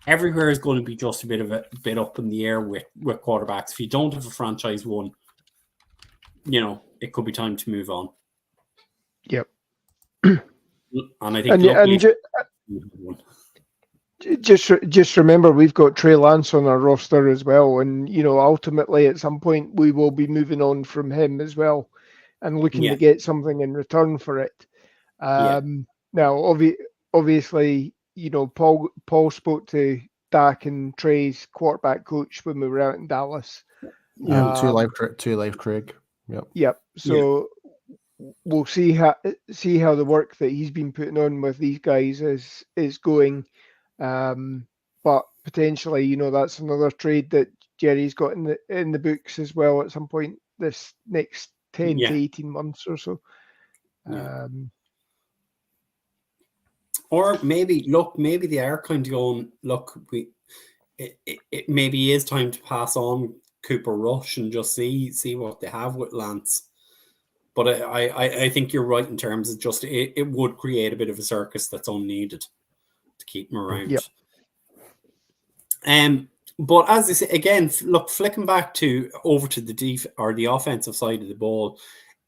[SPEAKER 1] everywhere is going to be just a bit up in the air with quarterbacks. If you don't have a franchise one, it could be time to move on.
[SPEAKER 3] Yep.
[SPEAKER 1] And I think
[SPEAKER 3] just remember, we've got Trey Lance on our roster as well, and ultimately at some point we will be moving on from him as well, and looking to get something in return for it. Now, obviously, Paul spoke to Dak and Trey's quarterback coach when we were out in Dallas.
[SPEAKER 2] Two live Craig.
[SPEAKER 3] Yep. So we'll see how the work that he's been putting on with these guys is going. But potentially, that's another trade that Jerry's got in the books as well at some point this next 10 to 18 months or so.
[SPEAKER 1] Or maybe they are kind of going, look, it maybe is time to pass on Cooper Rush and just see what they have with Lance. But I think you're right in terms of just it would create a bit of a circus that's unneeded to keep him around.
[SPEAKER 3] Yep.
[SPEAKER 1] But as I say again, look, flicking back over to the offensive side of the ball,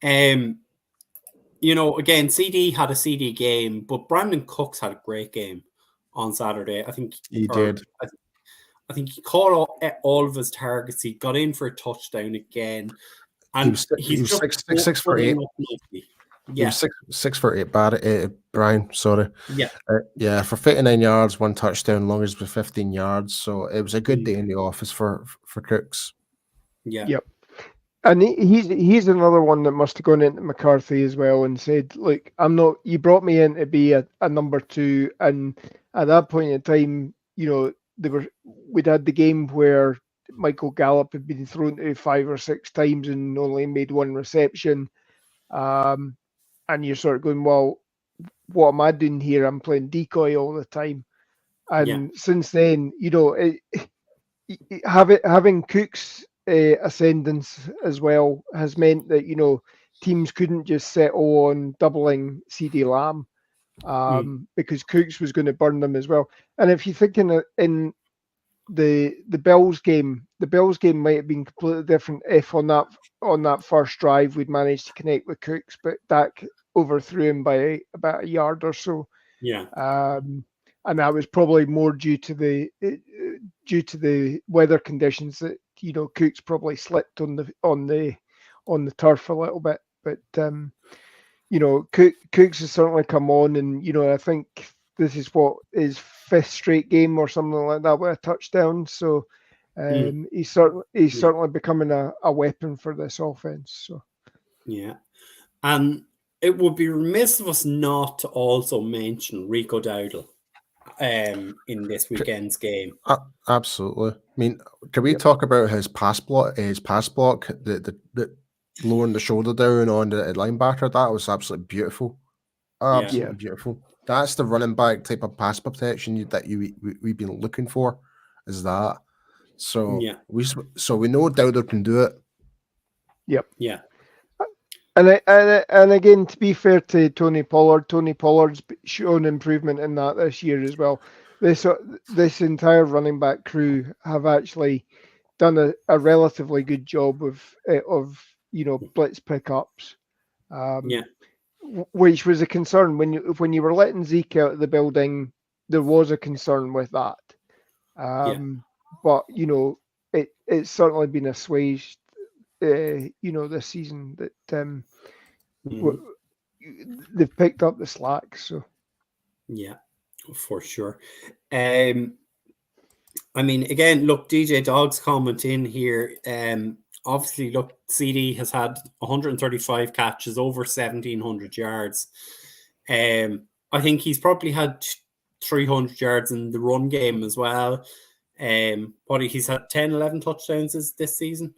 [SPEAKER 1] again, CD had a CD game, but Brandon Cooks had a great game on Saturday. I think
[SPEAKER 2] he did.
[SPEAKER 1] I think he caught all of his targets. He got in for a touchdown again. And
[SPEAKER 2] he was 6 for 8. Yeah, he was 6 for 8. Brian, sorry.
[SPEAKER 1] Yeah,
[SPEAKER 2] for 59 yards, 1 touchdown, longest with 15 yards. So it was a good day in the office for Cooks.
[SPEAKER 1] Yeah.
[SPEAKER 3] Yep. And he's another one that must have gone into McCarthy as well and said, "Look, I'm not. You brought me in to be a number 2, and at that point in time, we'd had the game where Michael Gallup had been thrown to 5 or 6 times and only made 1 reception, and you're sort of going, well, what am I doing here? I'm playing decoy all the time." And since then, having Cook's ascendance as well has meant that teams couldn't just settle on doubling CD Lamb because Cooks was going to burn them as well. And if you think in the Bills game might have been completely different if on that first drive we'd managed to connect with Cooks, but Dak overthrew him by about a yard or so. And that was probably more due to the weather conditions that Cooks probably slipped on the turf a little bit. But Cooks has certainly come on, and I think this is what his 5th straight game or something like that with a touchdown. So he's certainly becoming a weapon for this offense. So
[SPEAKER 1] and it would be remiss of us not to also mention Rico Dowdle in this weekend's game.
[SPEAKER 2] Absolutely. I mean, can we talk about his pass block? The lowering the shoulder down on the linebacker, that was absolutely beautiful. Absolutely beautiful. That's the running back type of pass protection that we've been looking for. Is that so? We know Dowdle can do it.
[SPEAKER 3] Yep.
[SPEAKER 1] Yeah.
[SPEAKER 3] And again, to be fair to Tony Pollard's shown improvement in that this year as well. This entire running back crew have actually done a relatively good job of blitz pickups, which was a concern when you were letting Zeke out of the building. There was a concern with that, but it's certainly been assuaged. This season that they've picked up the slack. So
[SPEAKER 1] for sure. I mean, again, look, DJ Dogg's comment in here. Obviously, look, CD has had 135 catches, over 1,700 yards. I think he's probably had 300 yards in the run game as well. But he's had 10, 11 touchdowns this season.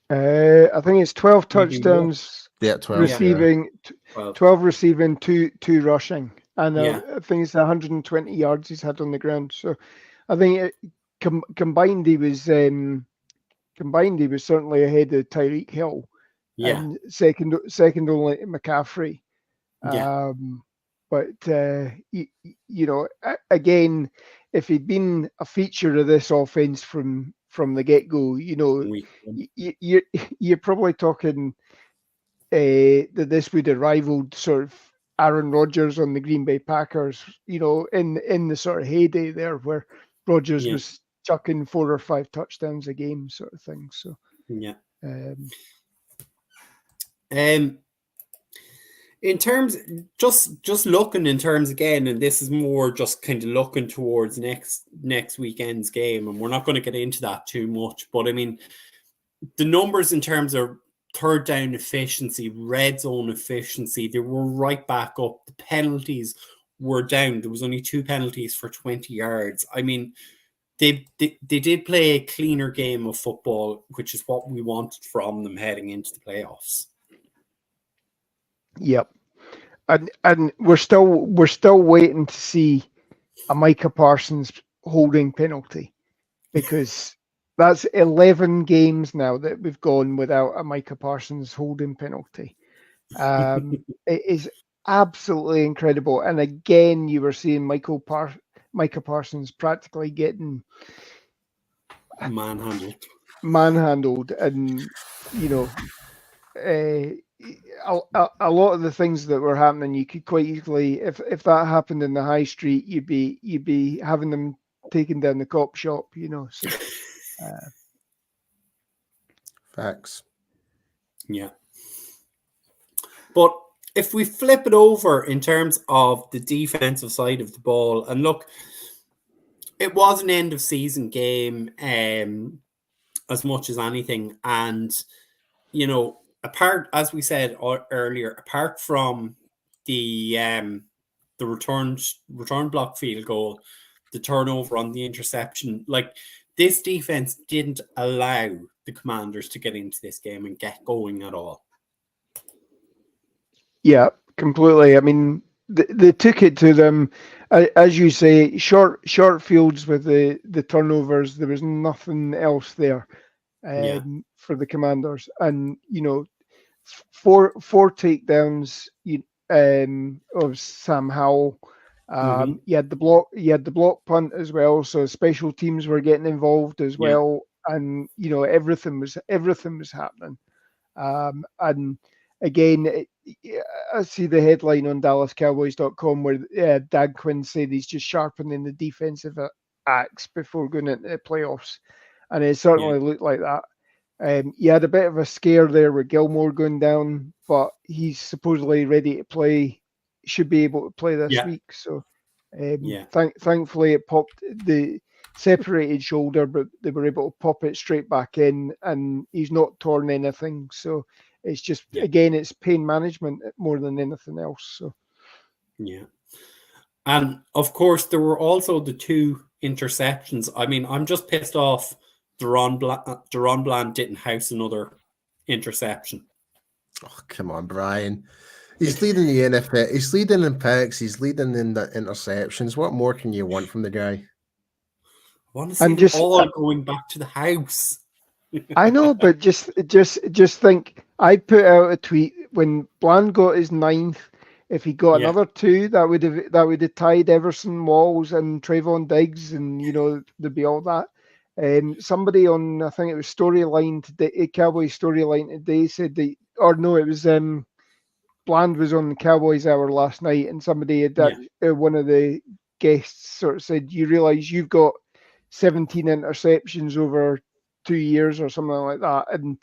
[SPEAKER 3] I think it's 12 touchdowns.
[SPEAKER 2] 12
[SPEAKER 3] receiving, 12 receiving, two rushing, and I think it's 120 yards he's had on the ground. So I think combined he was certainly ahead of Tyreek Hill, and second only to McCaffrey. But again, if he'd been a feature of this offense from the get-go, you're probably talking that this would have rivaled sort of Aaron Rodgers on the Green Bay Packers, in the sort of heyday there where Rodgers was chucking 4 or 5 touchdowns a game sort of thing. So
[SPEAKER 1] in terms, just looking in terms again, and this is more just kind of looking towards next weekend's game, and we're not going to get into that too much, but I mean, the numbers in terms of third down efficiency, red zone efficiency, they were right back up. The penalties were down. There was only 2 penalties for 20 yards. I mean, they did play a cleaner game of football, which is what we wanted from them heading into the playoffs.
[SPEAKER 3] Yep. And we're still waiting to see a Micah Parsons holding penalty, because that's 11 games now that we've gone without a Micah Parsons holding penalty. It is absolutely incredible. And again, you were seeing Micah Parsons practically getting manhandled, and a lot of the things that were happening, you could quite easily, if that happened in the high street, you'd be having them taken down the cop shop, So,
[SPEAKER 2] facts.
[SPEAKER 1] Yeah. But if we flip it over in terms of the defensive side of the ball, and look, it was an end of season game as much as anything. And, apart, as we said earlier, apart from the return block field goal, the turnover on the interception, like, this defense didn't allow the Commanders to get into this game and get going at all.
[SPEAKER 3] Yeah, completely. I mean, they took it to them, as you say, short fields with the turnovers. There was nothing else there for the Commanders, and four takedowns of Sam Howell. You had the block punt as well, so special teams were getting involved as well, and everything was happening. And again, I see the headline on DallasCowboys.com where Dan Quinn said he's just sharpening the defensive axe before going into the playoffs, and it certainly looked like that. You had a bit of a scare there with Gilmore going down, but he's supposedly ready to play. Should be able to play this week. So, thankfully, it popped the separated shoulder, but they were able to pop it straight back in, and he's not torn anything. So it's just again, it's pain management more than anything else. So,
[SPEAKER 1] and of course, there were also the 2 interceptions. I mean, I'm just pissed off. Deron Bland didn't house another interception.
[SPEAKER 2] Oh, come on, Brian. He's leading the NFL. He's leading in picks. He's leading in the interceptions. What more can you want from the guy?
[SPEAKER 1] I want to see them all going back to the house.
[SPEAKER 3] I know, but just think. I put out a tweet when Bland got his 9th. If he got another 2, that would have tied Everson, Walls, and Trayvon Diggs, and there'd be all that. Somebody on, I think it was Storyline today, Cowboys Storyline today, said it was Bland was on the Cowboys Hour last night, and somebody had one of the guests sort of said, "You realize you've got 17 interceptions over 2 years or something like that, and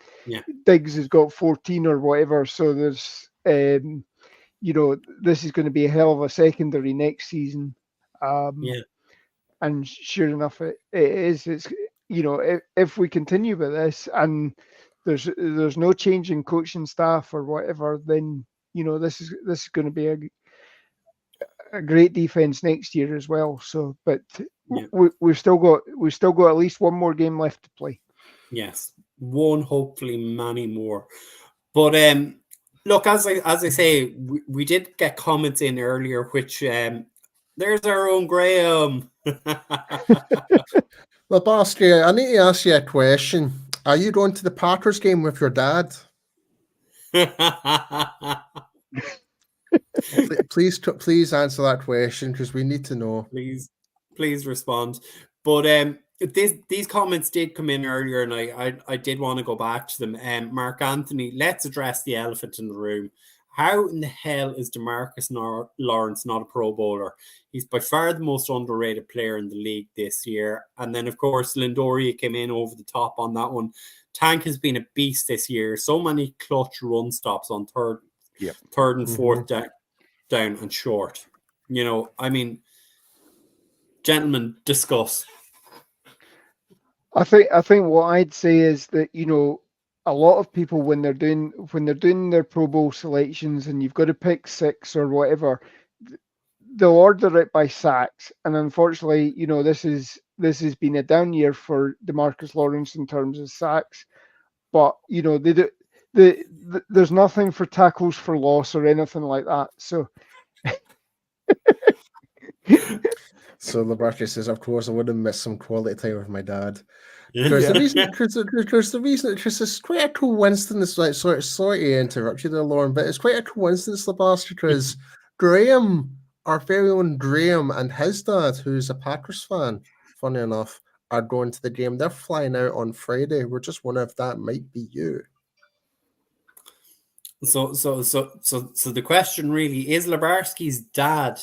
[SPEAKER 3] Diggs has got 14 or whatever. So there's, this is going to be a hell of a secondary next season." And sure enough, it is. It's if we continue with this and there's no change in coaching staff or whatever, then this is going to be a great defense next year as well. So, but we've still got at least one more game left to play.
[SPEAKER 1] Yes, one, hopefully many more. But look, as I say, we did get comments in earlier, which there's our own Graham.
[SPEAKER 2] Lebowski, I need to ask you a question. Are you going to the Packers game with your dad? Please answer that question, because we need to know.
[SPEAKER 1] Please respond. But these comments did come in earlier, and I did want to go back to them. Mark Anthony, let's address the elephant in the room. How in the hell is DeMarcus Lawrence not a Pro Bowler? He's by far the most underrated player in the league this year. And then, of course, Lindoria came in over the top on that one. Tank has been a beast this year. So many clutch run stops on third and fourth down and short. I mean, gentlemen, discuss.
[SPEAKER 3] I think what I'd say is that a lot of people when they're doing their Pro Bowl selections and you've got to pick 6 or whatever, they'll order it by sacks, and unfortunately, this has been a down year for DeMarcus Lawrence in terms of sacks. But there's nothing for tackles for loss or anything like that. So.
[SPEAKER 2] So Labarca says, of course, I would have missed some quality time with my dad.
[SPEAKER 1] Yeah.
[SPEAKER 2] Because the reason, Chris, it's quite a coincidence. Like, sorry to interrupt you there, Lauren, but it's quite a coincidence, Labarca, because Graham, our very own Graham, and his dad, who's a Packers fan, funny enough, are going to the game. They're flying out on Friday. We're just wondering if that might be you.
[SPEAKER 1] So the question really is: Labarski's dad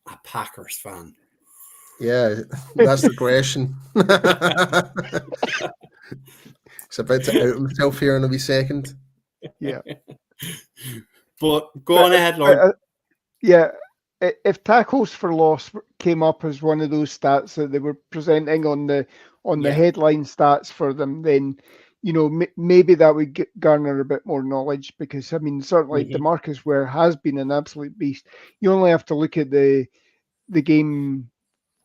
[SPEAKER 1] a Packers fan?
[SPEAKER 2] Yeah, that's the question. He's about to out himself here in a wee second.
[SPEAKER 3] Yeah.
[SPEAKER 1] But go on ahead, Lauren.
[SPEAKER 3] If tackles for loss came up as one of those stats that they were presenting on the headline stats for them, then maybe that would garner a bit more knowledge, because I mean certainly DeMarcus Ware has been an absolute beast. You only have to look at the game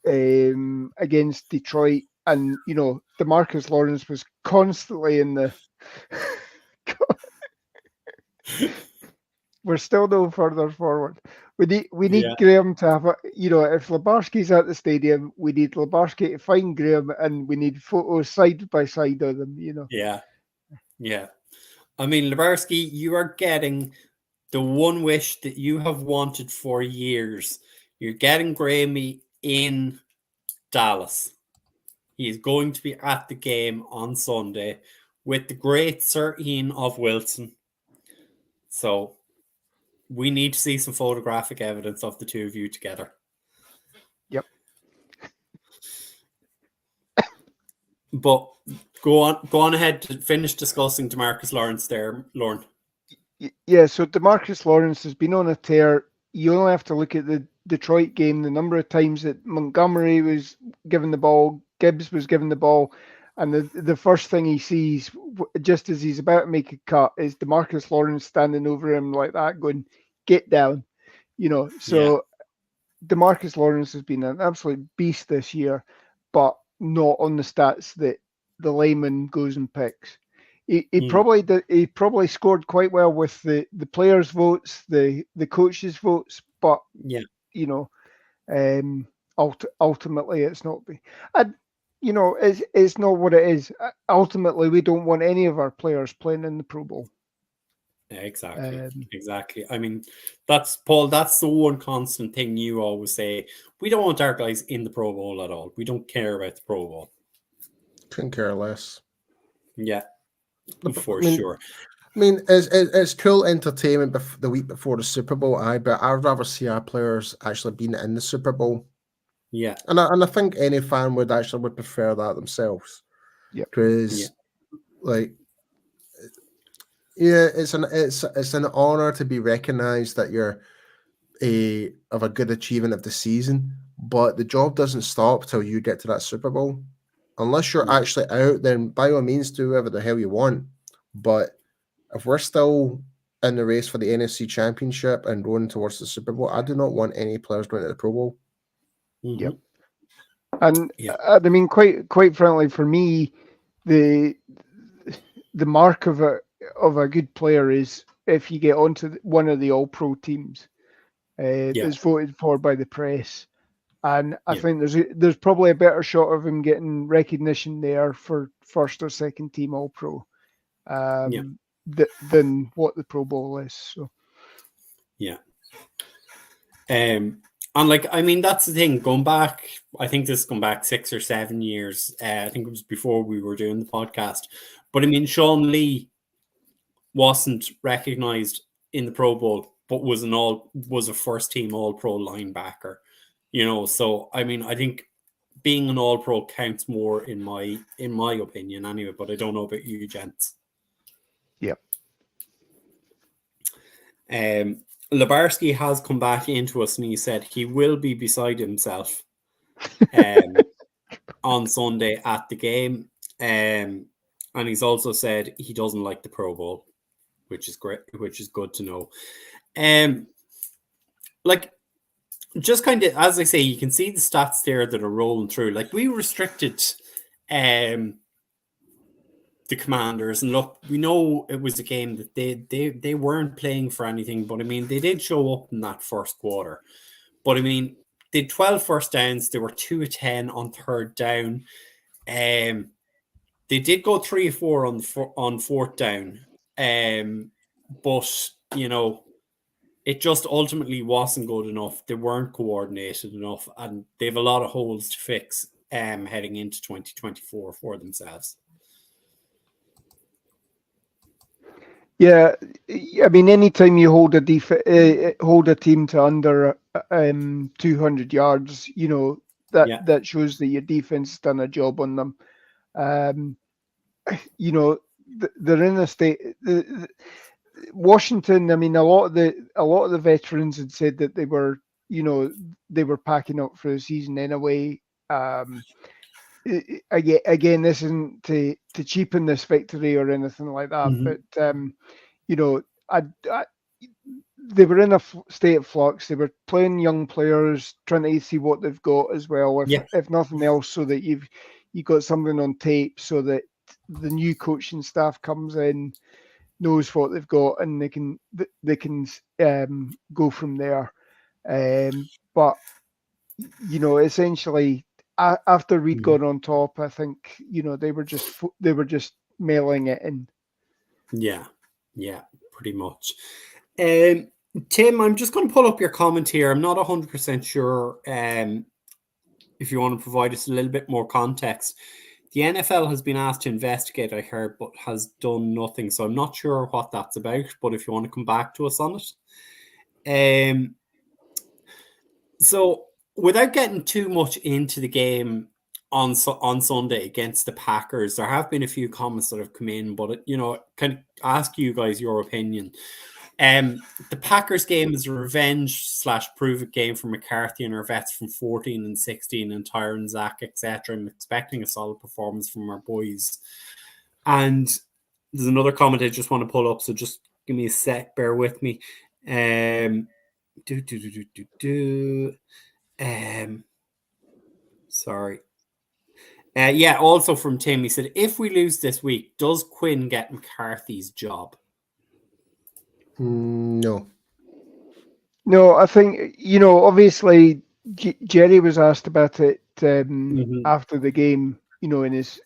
[SPEAKER 3] against Detroit, and DeMarcus Lawrence was constantly in the. We're still no further forward. We need Graham to have if Labarski's at the stadium, we need Labarski to find Graham, and we need photos side by side of them.
[SPEAKER 1] Yeah. I mean, Labarski, you are getting the one wish that you have wanted for years. You're getting Grammy in Dallas. He is going to be at the game on Sunday with the great Sir Ian of Wilson. So we need to see some photographic evidence of the two of you together.
[SPEAKER 3] Yep.
[SPEAKER 1] But go on ahead to finish discussing DeMarcus Lawrence there, Lauren.
[SPEAKER 3] Yeah, so DeMarcus Lawrence has been on a tear. You only have to look at the Detroit game, the number of times that Montgomery was given the ball, Gibbs was given the ball, and the first thing he sees just as he's about to make a cut is DeMarcus Lawrence standing over him like that going, "Get down." So DeMarcus Lawrence has been an absolute beast this year, but not on the stats that the layman goes and picks. He probably scored quite well with the players' votes, the coaches' votes, but ultimately it's not. It's not what it is. Ultimately, we don't want any of our players playing in the Pro Bowl.
[SPEAKER 1] Exactly. I mean, that's the one constant thing you always say. We don't want our guys in the Pro Bowl at all. We don't care about the Pro Bowl.
[SPEAKER 2] Couldn't care less.
[SPEAKER 1] Yeah, for sure.
[SPEAKER 2] I mean, it's cool entertainment the week before the Super Bowl, but I'd rather see our players actually being in the Super Bowl.
[SPEAKER 1] Yeah,
[SPEAKER 2] and I think any fan would prefer that themselves.
[SPEAKER 3] Yeah,
[SPEAKER 2] because it's an honor to be recognized that you're of a good achievement of the season, but the job doesn't stop till you get to that Super Bowl. Unless you're actually out, then by all means do whatever the hell you want. But if we're still in the race for the NFC Championship and going towards the Super Bowl, I do not want any players going to the Pro Bowl.
[SPEAKER 3] Yep. And I mean, quite frankly, for me, the mark of a good player is if you get onto one of the All-Pro teams that's voted for by the press. And I think there's probably a better shot of him getting recognition there for first or second team All-Pro than what the Pro Bowl is. So
[SPEAKER 1] and I mean, that's the thing. Going back, I think this has gone back 6 or 7 years. I think it was before we were doing the podcast. But I mean, Sean Lee wasn't recognized in the Pro Bowl, but was a first team All-Pro linebacker. So I mean, I think being an All-Pro counts more in my opinion, anyway. But I don't know about you, gents.
[SPEAKER 3] Yep.
[SPEAKER 1] Labarski has come back into us, and he said he will be beside himself on Sunday at the game. And he's also said he doesn't like the Pro Bowl, which is great, which is good to know. just kind of, as I say, you can see the stats there that are rolling through. Like, we restricted the Commanders, and look, we know it was a game that they weren't playing for anything, but I mean, they did show up in that first quarter. But I mean, they had 12 first downs. They were 2 of 10 on third down. They did go 3 or 4 on fourth down. But, you know, it just ultimately wasn't good enough. They weren't coordinated enough, and they have a lot of holes to fix heading into 2024 for themselves.
[SPEAKER 3] Yeah, I mean, anytime you hold a team to under 200 yards, you know, that shows that your defense has done a job on them. You know, they're in a state. Washington, I mean, a lot of the veterans had said that they were, you know, they were packing up for the season anyway. Again, this isn't to cheapen this victory or anything like that, but you know, they were in a state of flux. They were playing young players, trying to see what they've got as well, if nothing else, so that you got something on tape, so that the new coaching staff comes in, knows what they've got, and they can go from there. But you know, essentially, after we'd gone on top, I think, you know, they were just mailing it in.
[SPEAKER 1] Yeah, pretty much. Tim, I'm just going to pull up your comment here. I'm not 100% sure if you want to provide us a little bit more context. The NFL has been asked to investigate, I heard, but has done nothing. So I'm not sure what that's about, but if you want to come back to us on it. So without getting too much into the game on Sunday against the Packers, there have been a few comments that have come in, but, you know, can I ask you guys your opinion? The Packers game is a revenge/prove it game for McCarthy and our vets from 14 and 16 and Tyron, Zach, etc. I'm expecting a solid performance from our boys. And there's another comment I just want to pull up, so just give me a sec, bear with me. Sorry. Yeah, also from Tim, he said, if we lose this week, does Quinn get McCarthy's job?
[SPEAKER 2] No.
[SPEAKER 3] No, I think, you know, obviously Jerry was asked about it after the game, you know, in his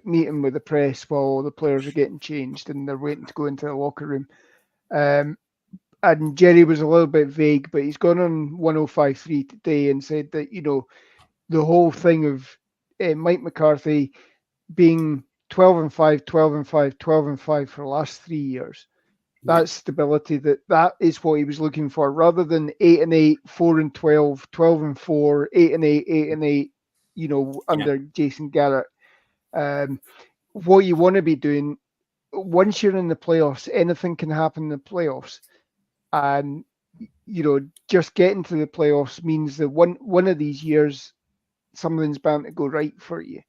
[SPEAKER 3] meeting with the press while the players are getting changed and they're waiting to go into the locker room. And Jerry was a little bit vague, but he's gone on 105.3 today and said that, you know, the whole thing of Mike McCarthy being 12-5, 12-5, 12-5 for the last 3 years. That stability, that is what he was looking for, rather than 8-8, 4-12, 12-4, 8-8, 8-8, you know, under Jason Garrett. What you want to be doing once you're in the playoffs, anything can happen in the playoffs, and you know, just getting to the playoffs means that one of these years something's bound to go right for you.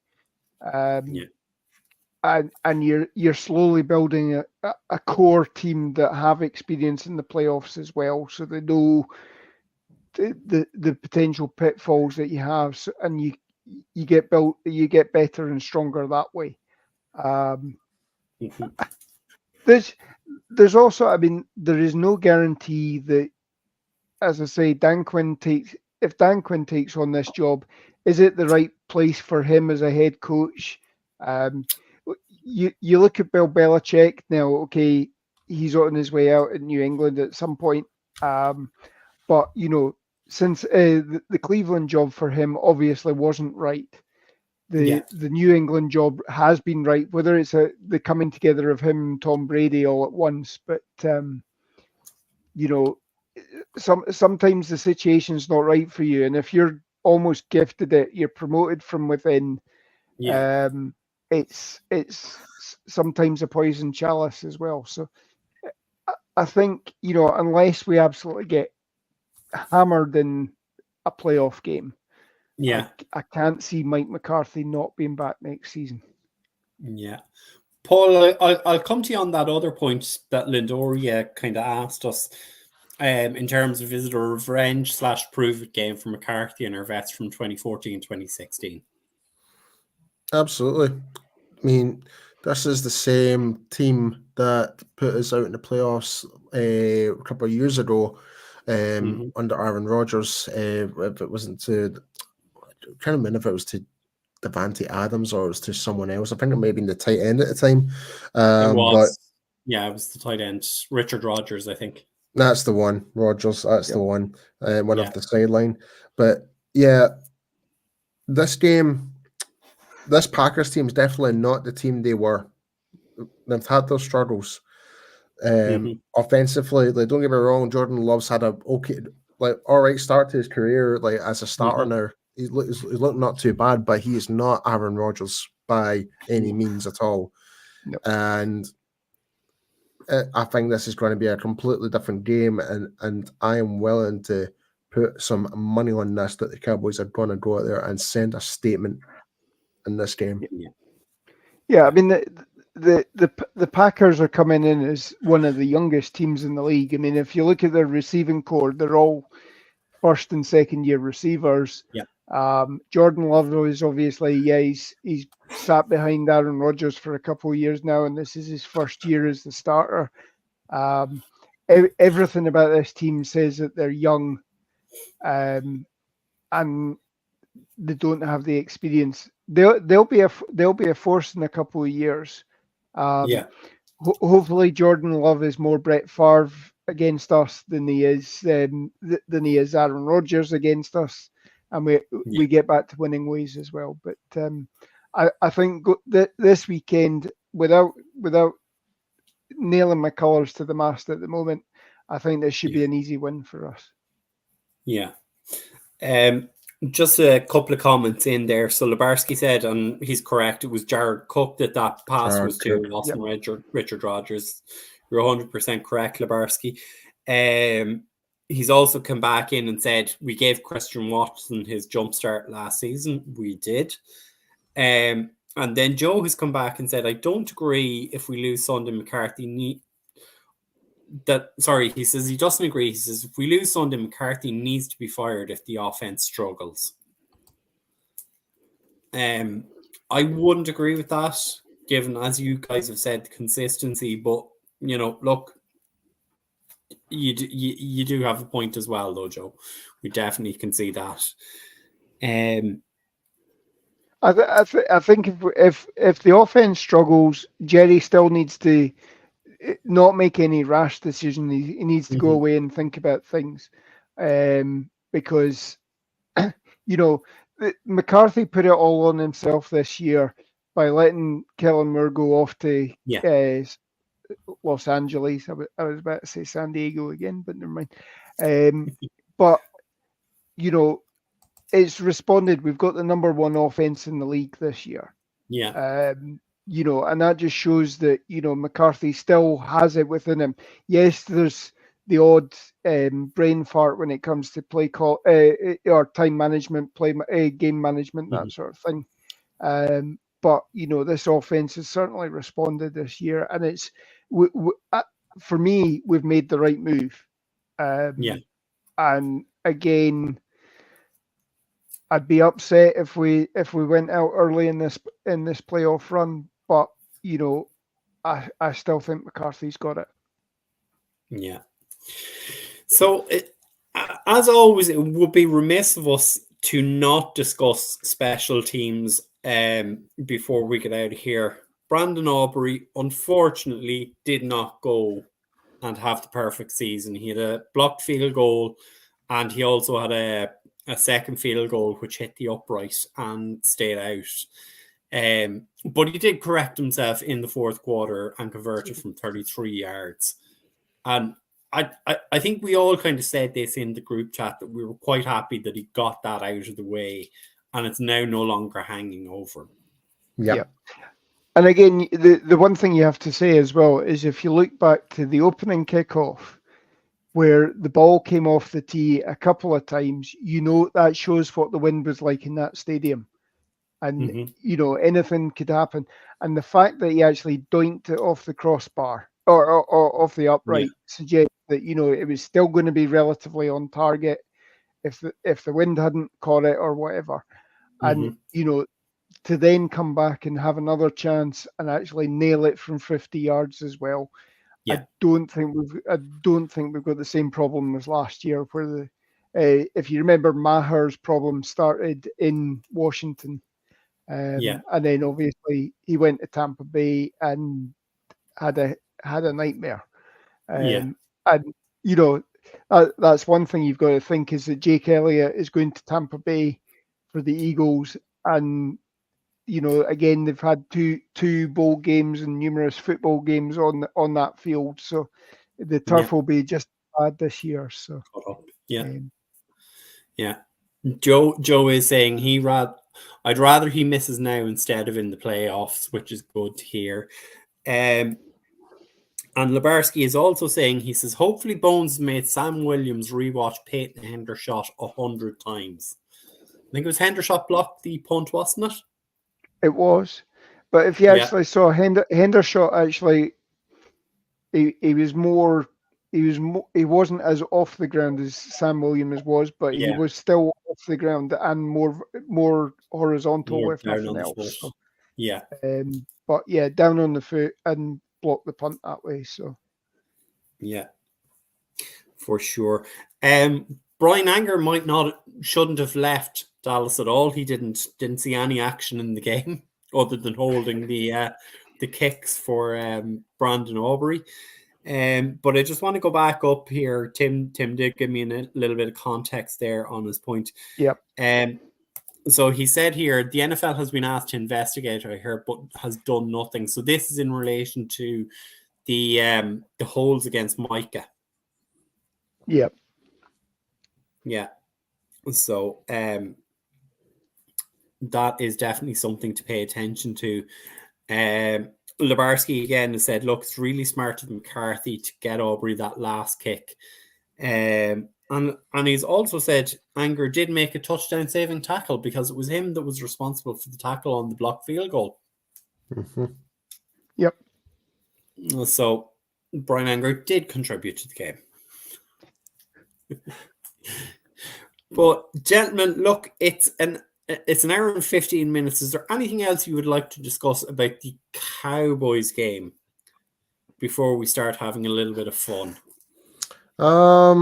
[SPEAKER 3] And you're slowly building a core team that have experience in the playoffs as well, so they know the potential pitfalls that you have, and you get better and stronger that way. There's also, I mean, there is no guarantee that, as I say, if Dan Quinn takes on this job, is it the right place for him as a head coach? You look at Bill Belichick now. Okay, he's on his way out in New England at some point, but you know, since the Cleveland job for him obviously wasn't right, the New England job has been right. Whether it's the coming together of him and Tom Brady all at once, but you know, sometimes the situation's not right for you, and if you're almost gifted it, you're promoted from within. It's sometimes a poison chalice as well. So I think, you know, unless we absolutely get hammered in a playoff game, I can't see Mike McCarthy not being back next season.
[SPEAKER 1] Yeah. Paul, I'll come to you on that other point that Lindoria kind of asked us. in terms of is it a revenge / prove it game for McCarthy and our vets from 2014, 2016?
[SPEAKER 2] Absolutely. I mean, this is the same team that put us out in the playoffs a couple of years ago under Aaron Rodgers. If it wasn't to, I'm trying to remember if it was to Davante Adams or it was to someone else. I think it may have been the tight end at the time.
[SPEAKER 1] It
[SPEAKER 2] But
[SPEAKER 1] it was the tight end, Richard Rodgers, I think.
[SPEAKER 2] that's the one, Rodgers. That's the one, one off
[SPEAKER 1] Yeah.
[SPEAKER 2] the sideline. But yeah, this game, this Packers team is definitely not the team they were. They've had those struggles. Offensively, like, don't get me wrong, Jordan Love's had a all right start to his career, like as a starter now. He's looking not too bad, but he is not Aaron Rodgers by any means at all.
[SPEAKER 3] No.
[SPEAKER 2] And I think this is going to be a completely different game, and I am willing to put some money on this that the Cowboys are going to go out there and send a statement in this game.
[SPEAKER 3] Yeah, I mean the Packers are coming in as one of the youngest teams in the league. I mean, if you look at their receiving core, they're all first and second year receivers.
[SPEAKER 1] Yeah.
[SPEAKER 3] Jordan Love is obviously, he's sat behind Aaron Rodgers for a couple of years now, and this is his first year as the starter. Everything about this team says that they're young, and they don't have the experience. They'll be a force in a couple of years. Hopefully Jordan Love is more Brett Favre against us than he is Aaron Rodgers against us, and we get back to winning ways as well. But I think this weekend, without nailing my colours to the mast at the moment, I think this should be an easy win for us.
[SPEAKER 1] Yeah. Just a couple of comments in there. So Lebarski said, and he's correct, it was Jared Cook that pass was to, Austin Richard Rodgers. You're 100% correct, Lebarski. He's also come back in and said, we gave Christian Watson his jump start last season. We did. And then Joe has come back and said, I don't agree if we lose Sunday McCarthy. He says he doesn't agree. He says if we lose Sunday, McCarthy needs to be fired if the offense struggles. I wouldn't agree with that, given, as you guys have said, consistency. But look, you do have a point as well, though, Joe. We definitely can see that.
[SPEAKER 3] I think if the offense struggles, Jerry still needs to not make any rash decision. He needs to go away and think about things, because McCarthy put it all on himself this year by letting Kellen Moore go off to Los Angeles. I was about to say San Diego again, but never mind. But it's responded. We've got the number one offense in the league this year.
[SPEAKER 1] Yeah.
[SPEAKER 3] And that just shows that, McCarthy still has it within him. Yes, there's the odd brain fart when it comes to play call or time management, game management, that sort of thing. But this offense has certainly responded this year, and it's for me, we've made the right move. And again, I'd be upset if we went out early in this playoff run, but I still think McCarthy's got it.
[SPEAKER 1] Yeah. So, as always, it would be remiss of us to not discuss special teams before we get out of here. Brandon Aubrey, unfortunately, did not go and have the perfect season. He had a blocked field goal, and he also had a second field goal which hit the upright and stayed out. But he did correct himself in the fourth quarter and converted from 33 yards. And I think we all kind of said this in the group chat that we were quite happy that he got that out of the way, and it's now no longer hanging over him.
[SPEAKER 3] Yeah. And again, the one thing you have to say as well is if you look back to the opening kickoff where the ball came off the tee a couple of times, that shows what the wind was like in that stadium. And, anything could happen. And the fact that he actually doinked it off the crossbar or off the upright suggests that, you know, it was still going to be relatively on target if the wind hadn't caught it or whatever. And, you know, to then come back and have another chance and actually nail it from 50 yards as well.
[SPEAKER 1] Yeah.
[SPEAKER 3] I don't think we've got the same problem as last year, where if you remember, Maher's problem started in Washington, and then obviously he went to Tampa Bay and had a nightmare. And you know, that's one thing you've got to think, is that Jake Elliott is going to Tampa Bay for the Eagles, and you know, again, they've had two bowl games and numerous football games on that field, so the turf will be just bad this year. So
[SPEAKER 1] Joe is saying I'd rather he misses now instead of in the playoffs, which is good to hear. And Lebarski is also saying, he says, hopefully Bones made Sam Williams rewatch Peyton Hendershot 100 times. I think it was Hendershot blocked the punt, wasn't it?
[SPEAKER 3] It was, but if you actually saw Hendershot, actually, he wasn't as off the ground as Sam Williams was, but he was still off the ground and more horizontal, if nothing else. So, but down on the foot and block the punt that way. So
[SPEAKER 1] for sure. Brian Anger shouldn't have left Dallas at all. He didn't see any action in the game other than holding the kicks for Brandon Aubrey. But I just want to go back up here. Tim did give me a little bit of context there on his point. So he said here, the NFL has been asked to investigate, I heard, but has done nothing. So this is in relation to the holds against Micah. So that is definitely something to pay attention to. Lebarski again has said, look, it's really smart of McCarthy to get Aubrey that last kick. And he's also said Anger did make a touchdown saving tackle because it was him that was responsible for the tackle on the blocked field goal. So Brian Anger did contribute to the game. But gentlemen, look, it's an hour and 15 minutes. Is there anything else you would like to discuss about the Cowboys game before we start having a little bit of fun?
[SPEAKER 2] I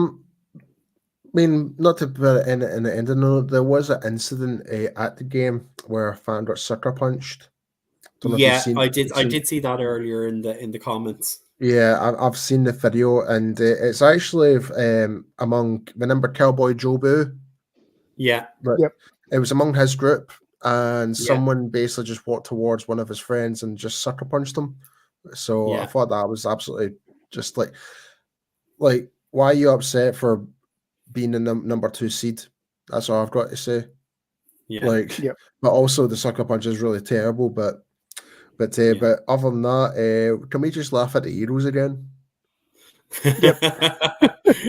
[SPEAKER 2] mean, not to put it in the end of the note, there was an incident at the game where a fan got sucker punched.
[SPEAKER 1] I did see that earlier in the comments.
[SPEAKER 2] Yeah, I've seen the video, and it's actually remember Cowboy Joe Boo? It was among his group, and someone basically just walked towards one of his friends and just sucker punched him. So I thought that was absolutely just like, why are you upset for being the number 2 seed? That's all I've got to say. But also the sucker punch is really terrible. But other than that, can we just laugh at the Heroes again?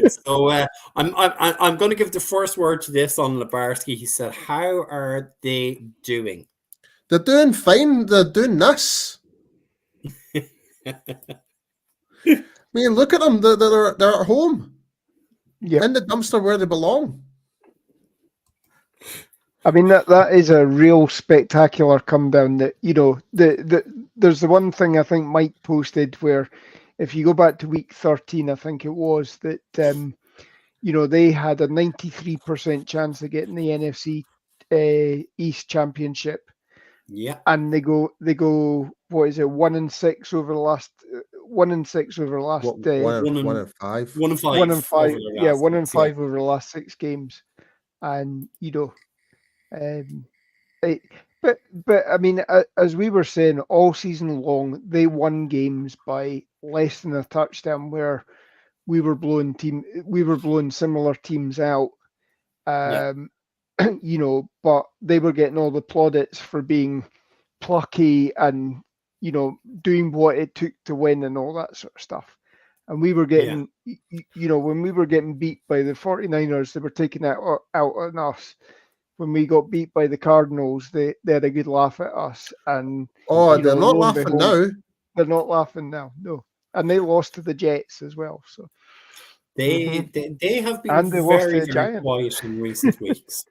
[SPEAKER 1] So I'm going to give the first word to this on Lebarski. He said, "How are they doing?"
[SPEAKER 2] They're doing fine. They're doing this. I mean, look at them. They're at home. In the dumpster where they belong.
[SPEAKER 3] I mean, that is a real spectacular come down. That, you know, there's the one thing I think Mike posted where, if you go back to week 13, I think it was, that you know, they had a 93% chance of getting the NFC East Championship. And they go. What is it? 1-6 over the last. 1-6 over the last.
[SPEAKER 2] 1-5.
[SPEAKER 1] 1-5.
[SPEAKER 3] Yeah, 1-5 over the last 6 games, and you know. But I mean, as we were saying all season long, they won games by less than a touchdown, where we were blowing similar teams out. You know, but they were getting all the plaudits for being plucky and, you know, doing what it took to win and all that sort of stuff. And we were getting, you know, when we were getting beat by the 49ers, they were taking that out on us. When we got beat by the Cardinals, they had a good laugh at us. And
[SPEAKER 2] they're not laughing now.
[SPEAKER 3] They're not laughing now, no. And they lost to the Jets as well. So
[SPEAKER 1] They have been
[SPEAKER 3] And they lost to
[SPEAKER 1] very,
[SPEAKER 3] the
[SPEAKER 1] very
[SPEAKER 3] Giants.
[SPEAKER 1] quiet in recent weeks.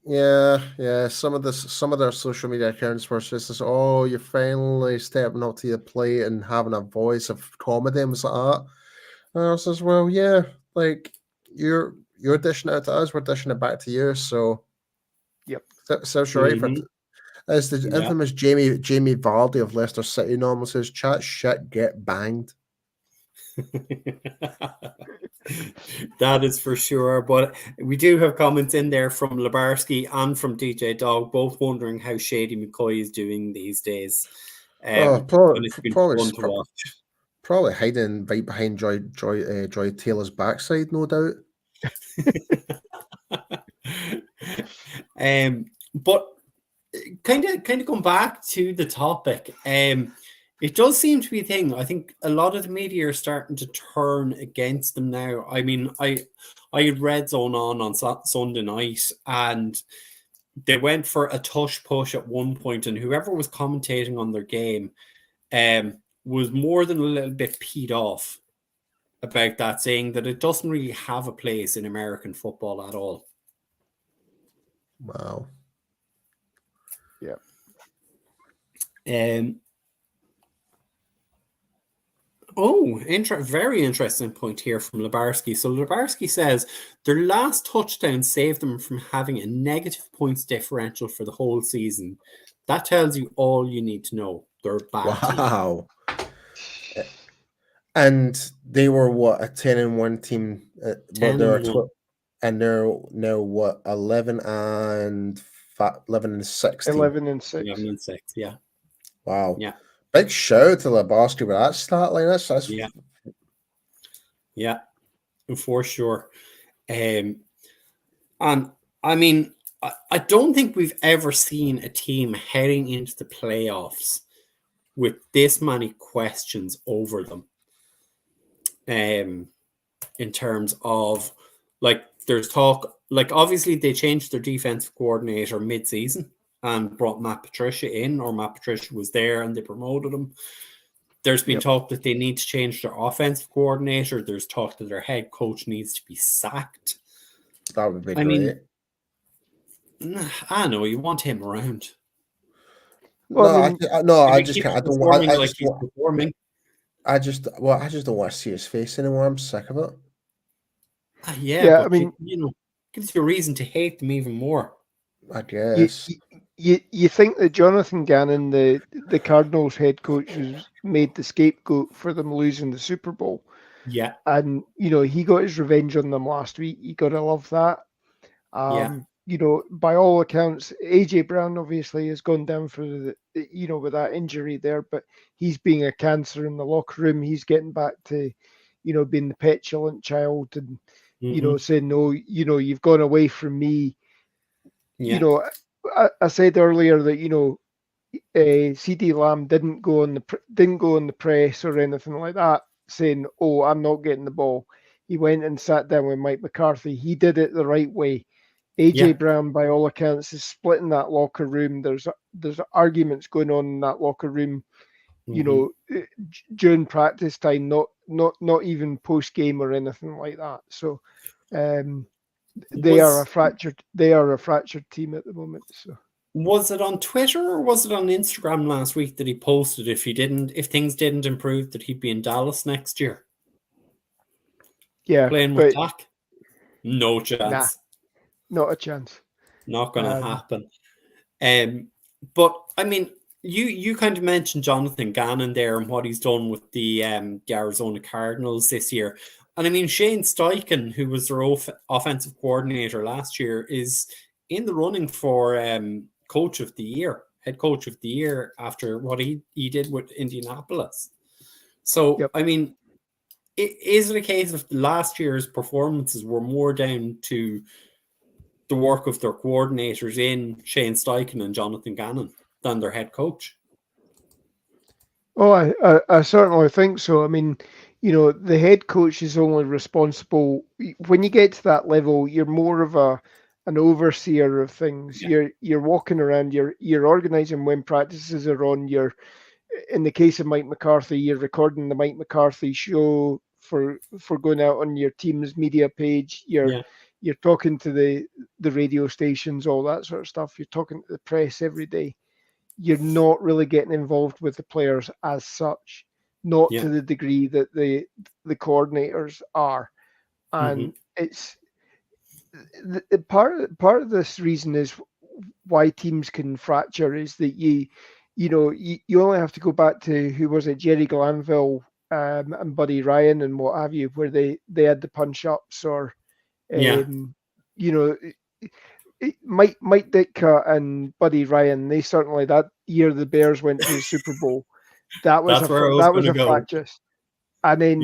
[SPEAKER 2] Yeah. Some of their social media accounts were just this, oh, you're finally stepping up to the plate and having a voice of comedy and stuff like that. And I was just, well, yeah, like you're dishing it out to us, we're dishing it back to you. So
[SPEAKER 3] Yep.
[SPEAKER 2] Sounds right.
[SPEAKER 1] Mhm.
[SPEAKER 2] As the
[SPEAKER 1] Yeah.
[SPEAKER 2] infamous Jamie Vardy of Leicester City normally says, chat shit, get banged.
[SPEAKER 1] That is for sure. But we do have comments in there from Labarsky and from DJ Dog, both wondering how Shady McCoy is doing these days. And it's been fun to watch.
[SPEAKER 2] Probably hiding right behind Joy Taylor's backside, no doubt.
[SPEAKER 1] But kind of going back to the topic, it does seem to be a thing. I think a lot of the media are starting to turn against them now. I mean, I had Red Zone on Sunday night, and they went for a tush push at one point, and whoever was commentating on their game was more than a little bit peed off about that, saying that it doesn't really have a place in American football at all.
[SPEAKER 2] Wow.
[SPEAKER 3] Yeah.
[SPEAKER 1] Very interesting point here from Labarsky. So Labarsky says their last touchdown saved them from having a negative points differential for the whole season. That tells you all you need to know. They're a bad team.
[SPEAKER 2] Wow. And they were what, a 10-1 team?
[SPEAKER 1] 10-1.
[SPEAKER 2] And they're now what, 11 and 16.
[SPEAKER 3] 11 and 6.
[SPEAKER 1] 11 and 6, yeah.
[SPEAKER 2] Wow.
[SPEAKER 1] Yeah.
[SPEAKER 2] Big shout out to Labarsky with that stat line. That's
[SPEAKER 1] yeah, for sure. And I mean, I don't think we've ever seen a team heading into the playoffs with this many questions over them. In terms of, like, there's talk, like, obviously they changed their defensive coordinator mid-season and brought Matt Patricia in, or Matt Patricia was there and they promoted him. There's been talk that they need to change their offensive coordinator. There's talk that their head coach needs to be sacked.
[SPEAKER 2] That would be great.
[SPEAKER 1] I know, you want him around.
[SPEAKER 2] Well, I just can't. I don't want. I just don't want to see his face anymore. I'm sick of it.
[SPEAKER 1] Yeah, I mean, gives you a reason to hate them even more.
[SPEAKER 2] I guess.
[SPEAKER 3] You think that Jonathan Gannon, the Cardinals head coach, was made the scapegoat for them losing the Super Bowl.
[SPEAKER 1] Yeah.
[SPEAKER 3] And, he got his revenge on them last week. You got to love that. By all accounts, AJ Brown obviously has gone down for with that injury there, but he's being a cancer in the locker room. He's getting back to, being the petulant child and, saying, no, you've gone away from me.
[SPEAKER 1] Yeah.
[SPEAKER 3] I said earlier that, CD Lamb didn't go on the press or anything like that saying, oh, I'm not getting the ball. He went and sat down with Mike McCarthy. He did it the right way. AJ Brown, by all accounts, is splitting that locker room. There's arguments going on in that locker room, during practice time, not even post game or anything like that. So, they are a fractured team at the moment. So,
[SPEAKER 1] was it on Twitter or was it on Instagram last week that he posted if things didn't improve that he'd be in Dallas next year?
[SPEAKER 3] Yeah,
[SPEAKER 1] playing with Dak? No chance.
[SPEAKER 3] Nah. Not a chance.
[SPEAKER 1] Not going to happen. But I mean, you kind of mentioned Jonathan Gannon there and what he's done with the Arizona Cardinals this year. And I mean, Shane Steichen, who was their offensive coordinator last year, is in the running for coach of the year, head coach of the year after what he did with Indianapolis. So, I mean, is it a case of last year's performances were more down to the work of their coordinators in Shane Steichen and Jonathan Gannon than their head coach?
[SPEAKER 3] Oh, I certainly think so. I mean, the head coach is only responsible when you get to that level. You're more of an overseer of things. Yeah. You're walking around. You're organizing when practices are on. In the case of Mike McCarthy, you're recording the Mike McCarthy show going out on your team's media page. You're talking to the radio stations, all that sort of stuff. You're talking to the press every day. You're not really getting involved with the players as such, not to the degree that the coordinators are. And it's part of this reason is why teams can fracture is that you only have to go back to, who was it, Jerry Glanville and Buddy Ryan and what have you, where they had the punch ups, or Mike Ditka and Buddy Ryan. They certainly, that year the Bears went to the Super Bowl, that was a fracture. And then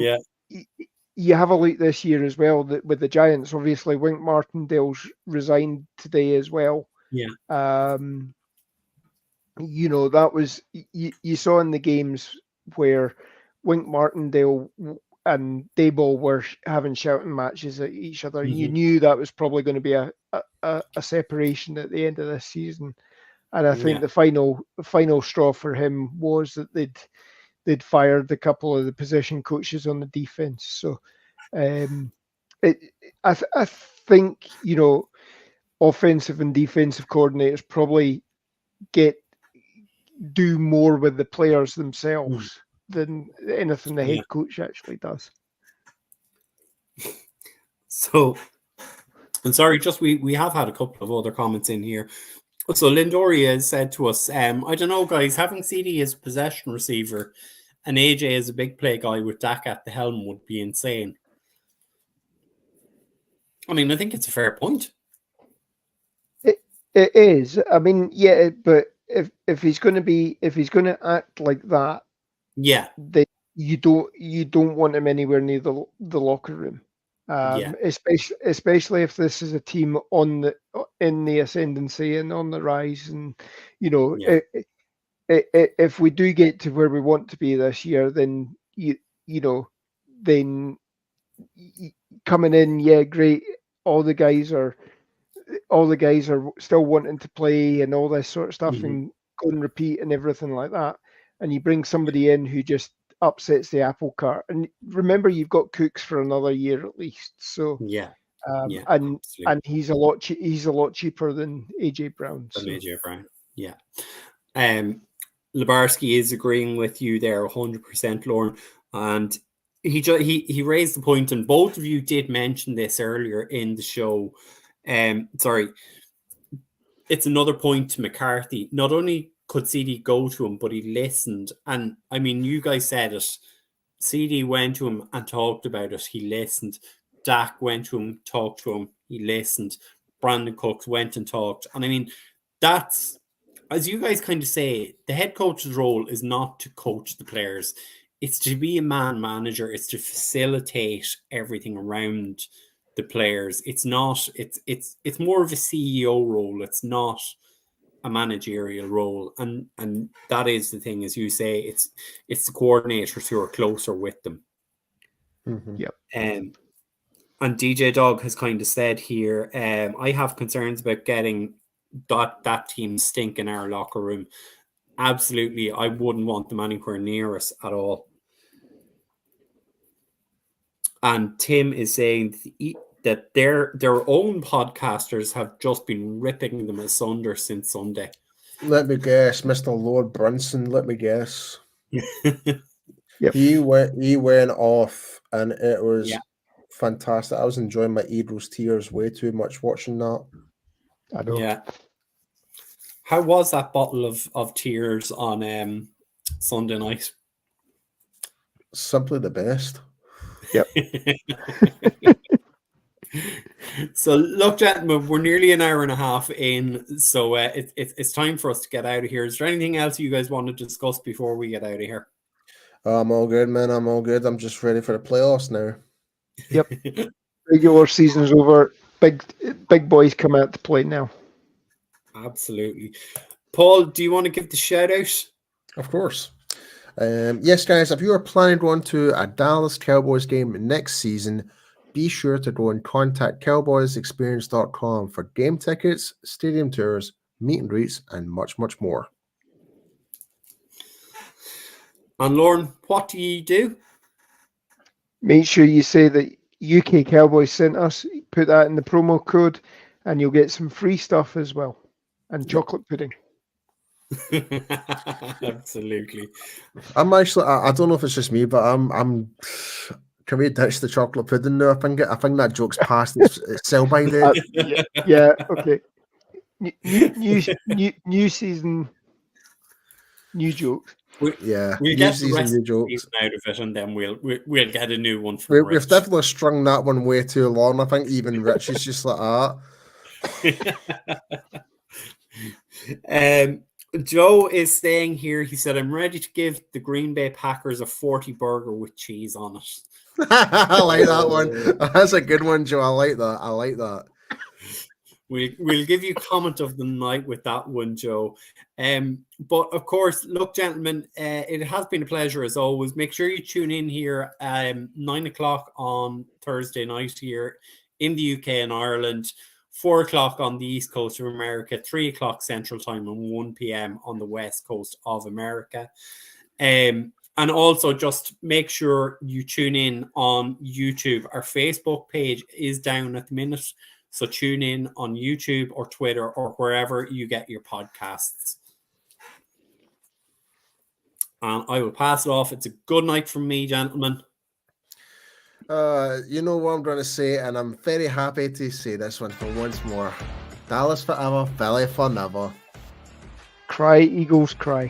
[SPEAKER 3] you have a look this year as well with the Giants. Obviously, Wink Martindale's resigned today as well. That was, you saw in the games where Wink Martindale and Dayball were having shouting matches at each other. You knew that was probably going to be a separation at the end of this season. And I think the final straw for him was that they'd fired a couple of the position coaches on the defense. So I think, offensive and defensive coordinators probably do more with the players themselves than anything the head coach actually does.
[SPEAKER 1] So, I'm sorry, just we have had a couple of other comments in here. So Lindoria said to us, I don't know, guys, having CD as possession receiver and AJ as a big play guy with Dak at the helm would be insane. I mean, I think it's a fair point.
[SPEAKER 3] It is. I mean, yeah, but if he's going to act like that, then you don't want him anywhere near the locker room. Especially if this is a team in the ascendancy and on the rise, and if we do get to where we want to be this year, then then coming in, great. All the guys are still wanting to play and all this sort of stuff, and go and repeat and everything like that. And you bring somebody in who just upsets the apple cart. And remember, you've got Cooks for another year at least. So and he's a lot cheaper than AJ Brown.
[SPEAKER 1] AJ Brown, Lebarski is agreeing with you there 100%, Lauren, and he raised the point, and both of you did mention this earlier in the show. Sorry, it's another point to McCarthy. Not only could CD go to him, but he listened. And I mean, you guys said it. CD went to him and talked about it. He listened. Dak went to him, talked to him. He listened. Brandon Cooks went and talked. And I mean, that's, as you guys kind of say, the head coach's role is not to coach the players. It's to be a man manager. It's to facilitate everything around the players. It's not, it's more of a CEO role. It's not a managerial role. And that is the thing, as you say, it's the coordinators who are closer with them. And DJ Dog has kind of said here, I have concerns about getting that team stink in our locker room. Absolutely, I wouldn't want them anywhere near us at all. And Tim is saying that their own podcasters have just been ripping them asunder since Sunday.
[SPEAKER 2] Let me guess, Mr. Lord Brunson. Let me guess. He went off, and it was fantastic. I was enjoying my Eagles tears way too much watching that.
[SPEAKER 3] I know.
[SPEAKER 1] Yeah. How was that bottle of tears on Sunday night?
[SPEAKER 2] Simply the best.
[SPEAKER 3] Yep.
[SPEAKER 1] So, look, gentlemen, we're nearly an hour and a half in, so it's time for us to get out of here. Is there anything else you guys want to discuss before we get out of here?
[SPEAKER 2] I'm all good, man. I'm all good. I'm just ready for the playoffs now.
[SPEAKER 3] Yep. Regular season's over. Big boys come out to play now.
[SPEAKER 1] Absolutely. Paul, do you want to give the shout out?
[SPEAKER 2] Of course. Yes, guys, if you are planning to go to a Dallas Cowboys game next season, be sure to go and contact cowboysexperience.com for game tickets, stadium tours, meet and greets, and much, much more.
[SPEAKER 1] And Lauren, what do you do?
[SPEAKER 3] Make sure you say that UK Cowboys sent us. Put that in the promo code, and you'll get some free stuff as well, and chocolate pudding.
[SPEAKER 1] Absolutely.
[SPEAKER 2] I'm actually. I don't know if it's just me, but I'm. Can we ditch the chocolate pudding now? I think that joke's past its sell by date.
[SPEAKER 3] Yeah. Okay. New season, new jokes.
[SPEAKER 1] We'll
[SPEAKER 2] new
[SPEAKER 1] get the
[SPEAKER 2] season,
[SPEAKER 1] rest
[SPEAKER 2] new
[SPEAKER 1] of
[SPEAKER 2] jokes.
[SPEAKER 1] these out of it, and then we'll get a new one from
[SPEAKER 2] We've
[SPEAKER 1] Rich.
[SPEAKER 2] definitely strung that one way too long. I think even Rich is just like
[SPEAKER 1] that. Joe is saying here, he said, I'm ready to give the Green Bay Packers a 40 burger with cheese on it.
[SPEAKER 2] I like that one. That's a good one, Joe. I like that.
[SPEAKER 1] We'll give you comment of the night with that one, Joe. But of course, look, gentlemen, it has been a pleasure as always. Make sure you tune in here 9 o'clock on Thursday night here in the UK and Ireland, 4 o'clock on the East Coast of America, 3 o'clock Central Time, and 1 p.m. on the West Coast of America. And also just make sure you tune in on YouTube. Our Facebook page is down at the minute, so tune in on YouTube or Twitter or wherever you get your podcasts. And I will pass it off. It's a good night from me, gentlemen.
[SPEAKER 2] You know what I'm going to say, and I'm very happy to say this one for once more. Dallas forever, Philly for never.
[SPEAKER 3] Cry, Eagles, cry.